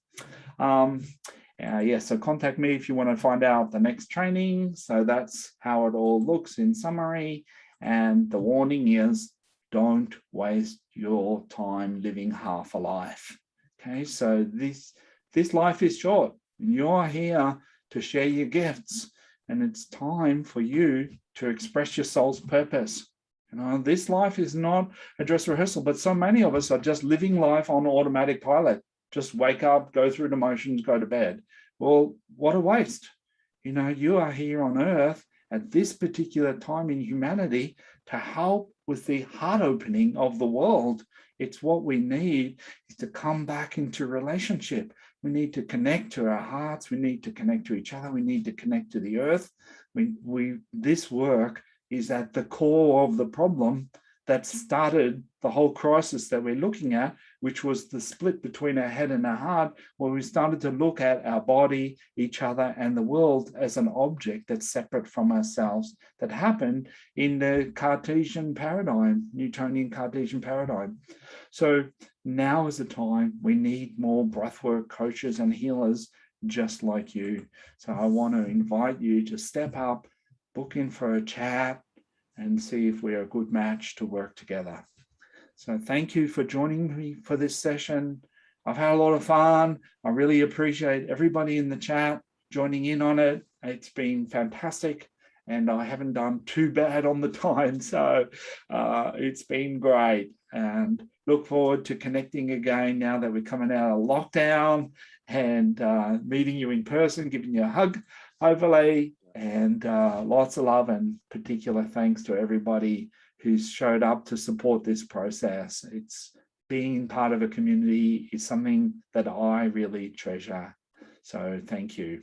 So contact me if you want to find out the next training. So that's how it all looks in summary. And the warning is, don't waste your time living half a life. Okay, so this life is short, and you're here to share your gifts, and it's time for you to express your soul's purpose. You know, this life is not a dress rehearsal, but so many of us are just living life on automatic pilot. Just wake up, go through the motions, go to bed. Well, what a waste. You know, you are here on earth at this particular time in humanity to help with the heart opening of the world. It's what we need is to come back into relationship. We need to connect to our hearts. We need to connect to each other. We need to connect to the earth. This work is at the core of the problem that started the whole crisis that we're looking at, which was the split between our head and our heart, where we started to look at our body, each other, and the world as an object that's separate from ourselves, that happened in the Cartesian paradigm, Newtonian Cartesian paradigm. So now is the time we need more breathwork coaches and healers just like you. So I want to invite you to step up, book in for a chat, and see if we're a good match to work together. So thank you for joining me for this session. I've had a lot of fun. I really appreciate everybody in the chat joining in on it. It's been fantastic, and I haven't done too bad on the time. So it's been great, and look forward to connecting again now that we're coming out of lockdown, and meeting you in person, giving you a hug, hopefully. And lots of love, and particular thanks to everybody who's showed up to support this process. It's being part of a community is something that I really treasure. So thank you.